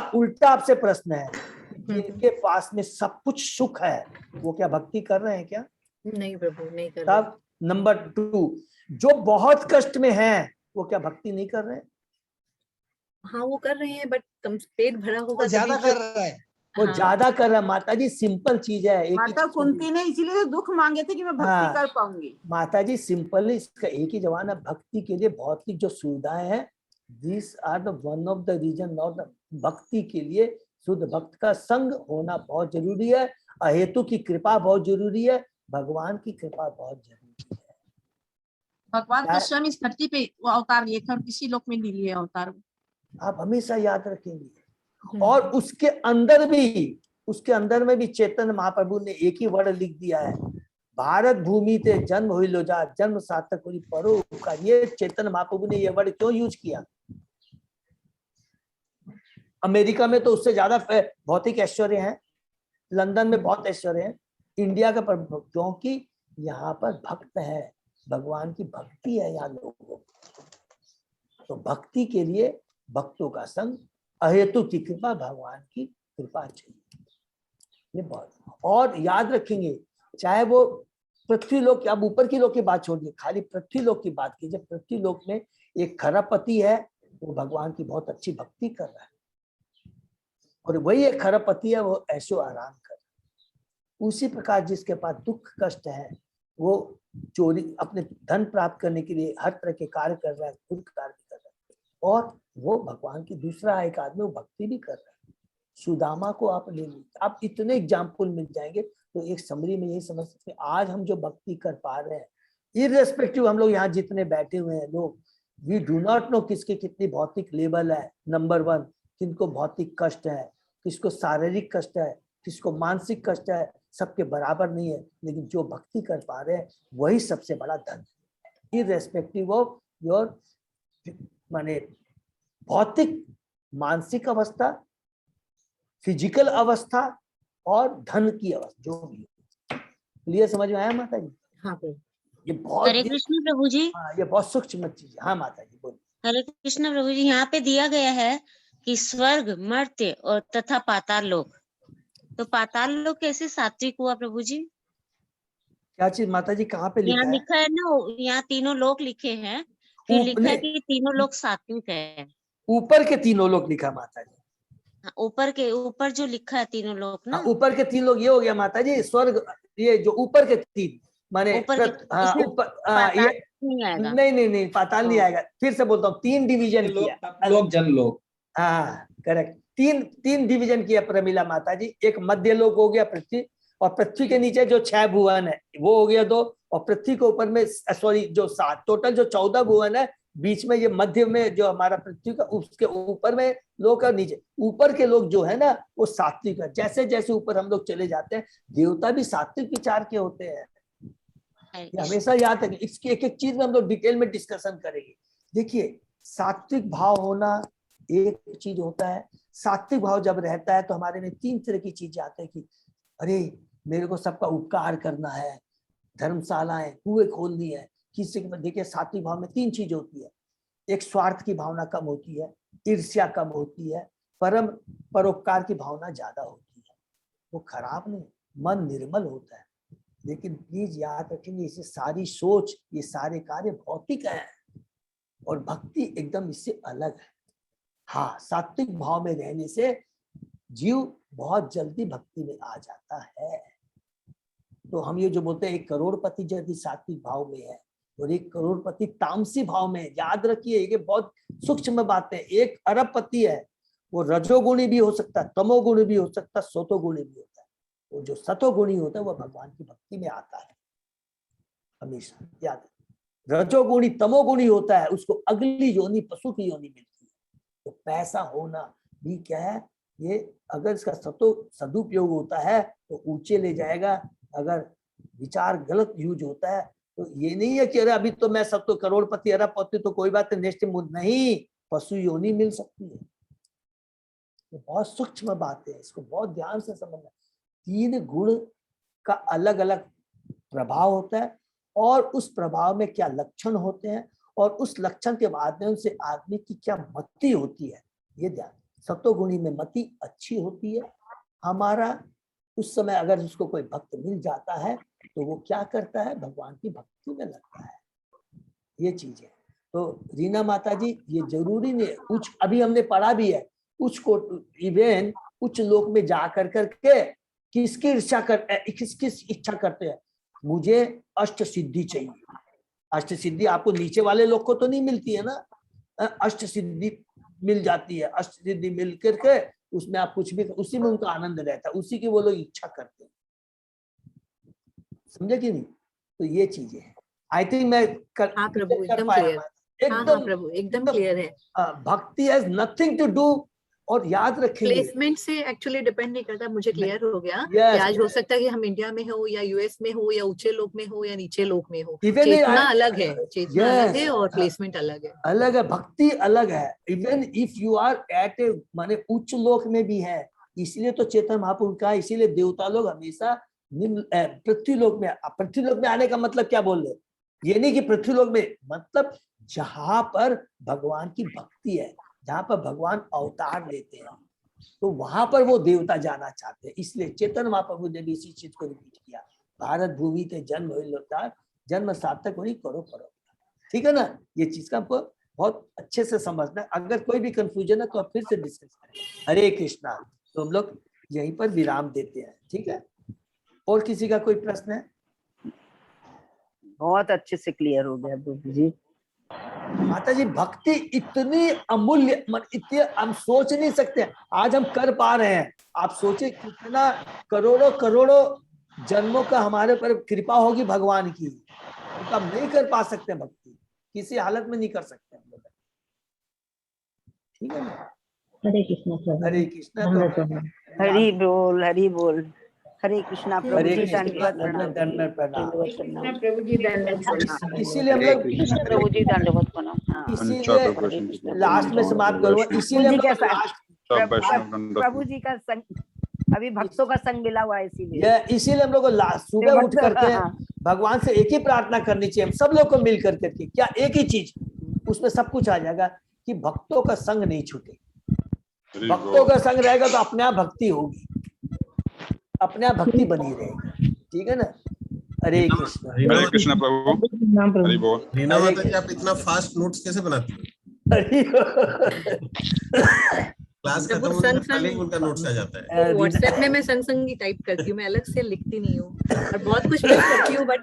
आपसे प्रश्न है, जिनके पास में सब कुछ सुख है वो क्या भक्ति कर रहे हैं क्या? नहीं प्रभु, नहीं कर रहे। तब नंबर 2, जो बहुत कष्ट में हैं वो क्या भक्ति नहीं कर रहे? हाँ वो कर रहे हैं, बट पेट भरा होगा ज्यादा कर रहा है। वो हाँ। ज्यादा कर रहा है माता जी, सिंपल चीज है। एक ही माता चीज कुंती ने इसीलिए तो दुख मांगे थे कि मैं भक्ति हाँ। कर पाऊंगी। माता जी सिंपल, इसका एक ही जवाब है, भक्ति के लिए भौतिक जो सुविधाएं हैं, this are the one of the reason not the. भक्ति के लिए शुद्ध भक्त का संग होना बहुत जरूरी है, अहेतु की कृपा बहुत जरूरी है, भगवान की कृपा बहुत जरूरी है। भगवान तो क्या- स्वयं इस धरती पे वो अवतार लिए थे और किसी लोक में नहीं लिए अवतार। आप हमेशा याद रखेंगे। और उसके अंदर में भी चैतन्य महाप्रभु ने एक ही वर्ड लिख दिया है, भारत भूमि ते जन्म हुई लो जा, जन्म सार्थक हुई परोपकार। ये चैतन्य महाप्रभु ने ये वर्ड क्यों यूज किया? अमेरिका में तो उससे ज्यादा भौतिक ऐश्वर्य है, लंदन में बहुत ऐश्वर्य है, इंडिया का क्योंकि यहाँ पर भक्त है, भगवान की भक्ति है यहाँ लोगों को। तो भक्ति के लिए भक्तों का संग, अहेतु की कृपा, भगवान की कृपा चाहिए। ये बहुत, और याद रखेंगे, चाहे वो पृथ्वी लोक, अब ऊपर की लोक की बात छोड़िए, खाली पृथ्वी लोक की बात कीजिए। पृथ्वी लोक में एक खरपति है, वो भगवान की बहुत अच्छी भक्ति कर रहा है, और वही एक खरपति है, वो ऐशो आराम कर रहा है। उसी प्रकार जिसके पास दुख कष्ट है, वो चोरी, अपने धन प्राप्त करने के लिए हर तरह के कार्य कर रहा है, खुद कार्य कर रहा है, और वो भगवान की दूसरा एक आदमी वो भक्ति भी कर रहा है। सुदामा को आप ले लीजिए, आप इतने एग्जाम्पल मिल जाएंगे। तो एक समरी में यही समझ सकते हैं, आज हम जो भक्ति कर पा रहे हैं, इररेस्पेक्टिव हम लोग यहाँ जितने बैठे हुए हैं लोग, वी डू नॉट नो किसकी कितनी भौतिक लेवल है। नंबर 1, किनको भौतिक कष्ट है, किसको शारीरिक कष्ट है, किसको मानसिक कष्ट है, सबके बराबर नहीं है। लेकिन जो भक्ति कर पा रहे हैं वही सबसे बड़ा धन है, इररेस्पेक्टिव ऑफ योर माने भौतिक मानसिक अवस्था, फिजिकल अवस्था और धन की अवस्था, जो भी। क्लियर समझ में आया माता जी? हाँ ये बहुत, हरे कृष्ण प्रभु जी। हाँ, ये बहुत सूक्ष्म चीज है। हाँ माता जी बोलिए। हरे कृष्ण प्रभु जी, यहाँ पे दिया गया है कि स्वर्ग, मर्त्य और तथा पाताल लोक। तो पाताल लोक कैसे सात्विक हुआ प्रभु जी? क्या चीज माता जी, कहाँ पे यहाँ लिखा है? लिखा है ना, यहाँ तीनों लोक लिखे हैं, फिर लिखा है कि तीनों लोक सात्विक है। ऊपर के तीनों लोग लिखा माता जी। हाँ, ऊपर जो लिखा है तीनों लोक ना, ऊपर के 3 लोग ये हो गया माता जी, स्वर्ग, ये जो ऊपर के 3 माने ऊपर हाँ इसमें ऊपर, पाताल ये नहीं आएगा। नहीं पाताल नहीं हाँ। आएगा। फिर से बोलता हूँ, 3 डिवीजन किया। लोग जन लोग, हाँ करेक्ट, 3 डिवीजन किया प्रमिला माता जी। एक मध्य लोक हो गया पृथ्वी, और पृथ्वी के नीचे जो 6 भुवन है वो हो गया 2, और पृथ्वी के ऊपर में सॉरी जो 7, टोटल जो 14 भुवन है, बीच में ये मध्य में जो हमारा पृथ्वी का, उसके ऊपर में लोग और नीचे। ऊपर के लोग जो है ना वो सात्विक है। जैसे जैसे ऊपर हम लोग चले जाते हैं, देवता भी सात्विक विचार के होते हैं। ये हमेशा याद रखें, इसकी एक एक चीज में हम लोग डिटेल में डिस्कशन करेंगे। देखिए, सात्विक भाव होना एक चीज होता है। सात्विक भाव जब रहता है तो हमारे में 3 तरह की चीजें आते हैं कि अरे मेरे को सबका उपकार करना है, धर्मशालाएं, कुएं खोलनी है, किसी के। देखिए, सात्विक भाव में 3 चीज होती है। एक स्वार्थ की भावना कम होती है, ईर्ष्या कम होती है, परोपकार की भावना ज्यादा होती है। वो खराब नहीं, मन निर्मल होता है। लेकिन प्लीज याद रखेंगे, इसे सारी सोच, ये सारे कार्य भौतिक है, और भक्ति एकदम इससे अलग है। हाँ, सात्विक भाव में रहने से जीव बहुत जल्दी भक्ति में आ जाता है। तो हम ये जो बोलते हैं 1 करोड़पति यदि सात्विक भाव में है और 1 करोड़पति तामसी भाव में, याद रखिए ये बहुत सूक्ष्म बात है। 1 अरबपति है, वो रजोगुणी भी हो सकता है, तमोगुणी भी हो सकता है, सतोगुणी भी होता है। वो जो सतोगुणी होता है वो भगवान की भक्ति में आता है हमेशा, याद। रजोगुणी तमोगुणी होता है, उसको अगली योनि, पशु की योनि मिलती है। तो पैसा होना भी क्या है, ये अगर इसका सदुपयोग होता है तो ऊंचे ले जाएगा। अगर विचार गलत यूज होता है तो ये नहीं है कि अरे अभी तो मैं सब तो करोड़पति अरबपति तो कोई बात नेक्स्ट नहीं, पशु योनि मिल सकती है। तो बहुत सूक्ष्म बात है, इसको बहुत ध्यान से समझना। 3 गुण का अलग अलग प्रभाव होता है, और उस प्रभाव में क्या लक्षण होते हैं, और उस लक्षण के माध्यम से आदमी की क्या मति होती है, ये ध्यान। सतोगुणी में मति अच्छी होती है हमारा। उस समय अगर उसको कोई भक्त मिल जाता है तो वो क्या करता है, भगवान की भक्ति में लगता है। ये चीज है। तो रीना माता जी, ये जरूरी नहीं है उच्च, अभी हमने पढ़ा भी है उच्च कोटि, इवन उच्च लोक में जा कर करके किसकी इच्छा करते हैं? मुझे अष्ट सिद्धि चाहिए। अष्ट सिद्धि आपको नीचे वाले लोग को तो नहीं मिलती है ना, अष्ट सिद्धि मिल जाती है। अष्ट सिद्धि मिल करके उसमें आप कुछ भी, उसी में उनका आनंद रहता है, उसी की वो लोग इच्छा करते हैं। समझे कि नहीं? तो ये चीजें हैं। आई थिंक मैं हाँ प्रभु, एकदम पाया। क्लियर। हाँ प्रभु, एकदम क्लियर है। भक्ति हैज नथिंग टू डू, और याद रखेंगे प्लेसमेंट से एक्चुअली डिपेंड नहीं करता। मुझे क्लियर हो गया कि Yes, आज हो सकता है कि हम इंडिया में हो या यूएस में हो या ऊंचे लोक में हो या नीचे लोक में हो, Even चेतना I- अलग है, चेतना Yes. अलग है और प्लेसमेंट अलग है। अलग है, भक्ति अलग है। Even if you are at a माने उच्च लोक में भी है, इसलिए तो चेतन महापुरुष का, इसीलिए देवता लोग हमेशा पृथ्वी लोक में, पृथ्वी लोक में आने का मतलब क्या बोल रहे? ये नहीं कि पृथ्वी लोक में, मतलब जहां पर भगवान की भक्ति है, जहां पर भगवान अवतार लेते हैं, तो वहां पर वो देवता जाना चाहते हैं। इसलिए चेतन महाप्रभु ने भी इसी चीज को रिपीट किया, भारत भूमि ते जन्म होई लोतार, जन्म सार्थक होई करो करो। ठीक है ना? ये चीज का आपको बहुत अच्छे से समझना है। अगर कोई भी कंफ्यूजन है तो आप फिर से डिस्कस करें। हरे कृष्णा। तो हम लोग यहीं पर विराम देते हैं, ठीक है? और किसी का कोई प्रश्न है? बहुत अच्छे से क्लियर हो गया प्रभु जी। माता जी, भक्ति इतनी अमूल्य, इतनी हम सोच नहीं सकते। आज हम कर पा रहे हैं, आप सोचे कितना करोड़ों करोड़ों जन्मों का हमारे पर कृपा होगी भगवान की, तो हम नहीं कर पा सकते भक्ति, किसी हालत में नहीं कर सकते हम लोग। ठीक है ना? हरे कृष्णा प्रभु। हरे कृष्णा। हरि बोल, हरि बोल। हरे कृष्णा प्रभु हरे जी, कृष्णा। दंडवत प्रणाम। दंडवत प्रणाम। प्रभु जी दंडवत प्रणाम। इसीलिए हम लोग, प्रभु जी दंडवत प्रणाम। हाँ। इसीलिए लास्ट में समाप्त करूंगा। इसीलिए हम लोग लास्ट, प्रभु जी का संग, अभी भक्तों का संग मिला हुआ है, इसीलिए इसीलिए हम लोग को सुबह उठ करके भगवान से एक ही प्रार्थना करनी चाहिए, हम सब लोग को मिल करके। क्या? एक ही चीज, उसमें सब कुछ आ जाएगा कि भक्तों का संग नहीं छूटे। भक्तों का संग रहेगा तो अपने आप भक्ति होगी, अपने आप भक्ति बनी रहेगी। ठीक है ना? हरे कृष्ण। हरे कृष्णा प्रभु। हरि बोल। रीना माता जी, आप इतना फास्ट नोट्स कैसे बनाती हैं? क्लास खत्म होने से पहले ही उनका नोट्स आ जाता है। व्हाट्सएप में मैं संग संग ही टाइप करती हूँ, मैं अलग से लिखती नहीं हूँ, और बहुत कुछ मिस करती हूँ, बट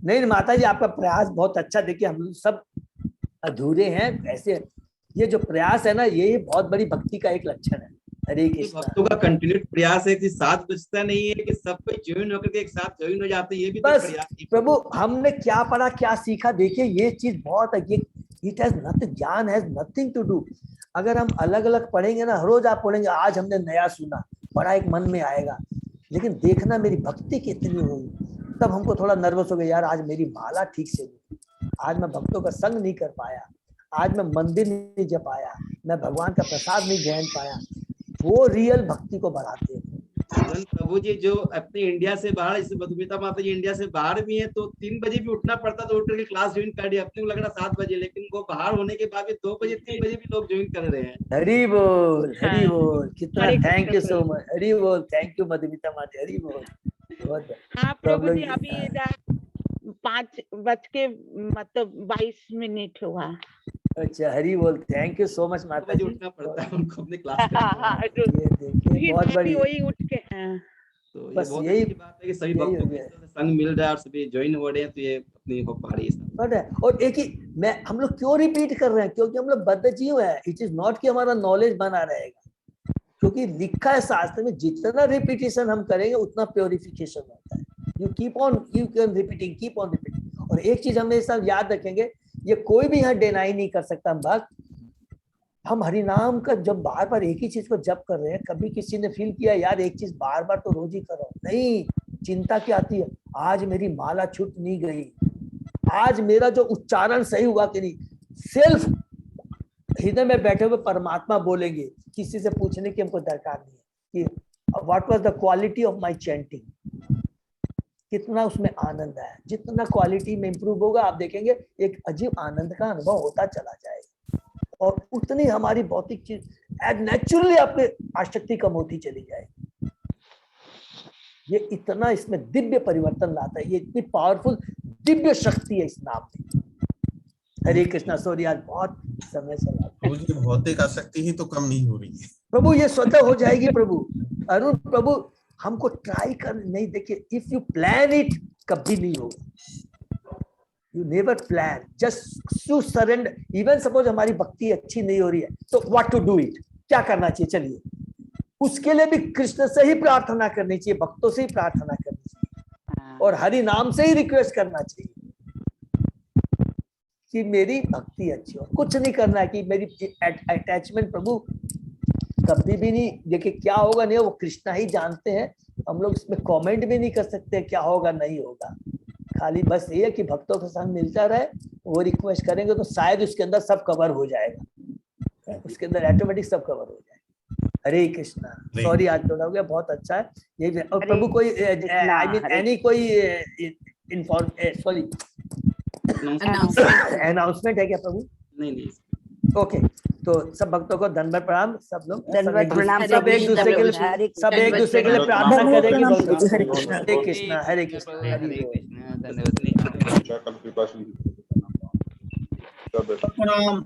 नहीं माता जी, आपका प्रयास बहुत अच्छा। देखिए, हम सब अधूरे हैं ऐसे, ये जो प्रयास है ना, ये बहुत बड़ी भक्ति का एक लक्षण है। हरे कृष्ण। भक्तों का कंटिन्यूड प्रयास है कि साथ बचता नहीं है कि सब कोई ज्वाइन होकर के एक साथ ज्वाइन हो जाते हैं, ये भी तो बस प्रयास है। प्रभु, हमने क्या पढ़ा, क्या सीखा, देखिए ये चीज बहुत है। इट हैज नथिंग, ज्ञान हैज नथिंग टू डू। अगर हम अलग अलग पढ़ेंगे ना, हर रोज आप पढ़ेंगे, आज हमने नया सुना, बड़ा एक मन में आएगा, लेकिन देखना मेरी भक्ति कितनी हुई, तब हमको थोड़ा नर्वस हो गया, यार आज मेरी माला ठीक से हुई, आज मैं भक्तों का संग नहीं कर पाया, आज मैं मंदिर नहीं जा पाया, मैं भगवान का प्रसाद नहीं ग्रहण पाया। वो रियल भक्ति को बढ़ाते हैं। प्रभु जी, जो अपने इंडिया से बाहर, जैसे मधुमिता माता जी इंडिया से बाहर भी है, तो 3 बजे भी उठना पड़ता, तो उठ करके क्लास ज्वाइन कर दिया। अपने को लग रहा 7 बजे, लेकिन वो बाहर होने के बाद भी 2 बजे 3 बजे भी लोग ज्वाइन कर रहे हैं। हरि बोल, हरि बोल। कितना thank you so much. Hari बोल, थैंक यू मधुमिता माता। हरि बोल। बहुत हाँ प्रभु जी, अभी 5:22 हुआ। अच्छा, हरि बोल, थैंक यू सो मच माता जी। उठना पड़ता है उनको अपने क्लास ये देखिए, बहुत बड़ी, वही उठ के तो ये बस बहुत यही अच्छी बात है कि सभी भक्तों को संग मिल रहा है और सभी ज्वाइन हो रहे हैं, तो ये अपनी हो पा रही है। और एक ही हम लोग क्यों रिपीट कर रहे हैं? क्योंकि हम लोग बद्ध जीव है। इट इज नॉट कि हमारा नॉलेज बना रहेगा, क्योंकि लिखा है शास्त्र में, जितना रिपीटेशन हम करेंगे उतना प्योरिफिकेशन होता है। You keep on repeating, keep on repeating. और एक चीज हमेशा याद रखेंगे, ये कोई भी यहाँ डिनाई नहीं कर सकता भक्त, हम हरिनाम का जब बार बार एक ही चीज को जप कर रहे हैं, कभी किसी ने फील किया यार एक चीज बार बार तो रोज ही करो? नहीं, चिंता क्या आती है, आज मेरी माला छूट नहीं गई, आज मेरा जो उच्चारण सही हुआ कि नहीं। सेल्फ हृदय में बैठे हुए परमात्मा बोलेंगे, किसी से पूछने की हमको दरकार नहीं है कि what was the quality of my chanting, कितना उसमें आनंद है। जितना क्वालिटी में इंप्रूव होगा, आप देखेंगे एक अजीब आनंद का अनुभव होता चला जाएगा, और उतनी हमारी भौतिक चीज नेचुरली आपके आसक्ति कम होती चली जाएगी। ये इतना इसमें दिव्य परिवर्तन लाता है, ये इतनी पावरफुल दिव्य शक्ति है इस नाम में। हरे कृष्णा। सॉरी, आज बहुत समय से भौतिक आसक्ति ही तो कम नहीं हो रही है। प्रभु ये स्वतः हो जाएगी प्रभु। अरुण प्रभु हमको ट्राई कर नहीं, देखिए इफ यू प्लान इट कभी नहीं होगा। You never plan, just to surrender. Even suppose हमारी भक्ति अच्छी नहीं हो रही है तो व्हाट टू डू इट, क्या करना चाहिए? चलिए उसके लिए भी कृष्ण से ही प्रार्थना करनी चाहिए, भक्तों से ही प्रार्थना करनी चाहिए और हरि नाम से ही रिक्वेस्ट करना चाहिए कि मेरी भक्ति अच्छी हो। कुछ नहीं करना है कि मेरी अटैचमेंट प्रभु कभी भी नहीं, देखिए क्या होगा नहीं वो कृष्णा ही जानते हैं, हम लोग इसमें कमेंट भी नहीं कर सकते क्या होगा नहीं होगा। खाली बस ये है कि भक्तों के संग मिलता रहे, वो रिक्वेस्ट करेंगे तो शायद उसके अंदर सब कवर हो जाएगा, उसके अंदर ऑटोमेटिक सब कवर हो जाएगा। हरे कृष्णा। सॉरी आज थोड़ा हो गया, बहुत अच्छा है ये। और प्रभु कोई आई मीन एनी कोई सॉरी अनाउंसमेंट है क्या प्रभु? नहीं। ओके तो सब भक्तों को दंडवत प्रणाम, सब लोग दंडवत प्रणाम, सब एक दूसरे के लिए प्रार्थना करेंगे। हरे कृष्णा। हरे कृष्णा हरे कृष्णा हरे कृष्ण। धन्यवाद। कल कृपा सिंधु। प्रणाम।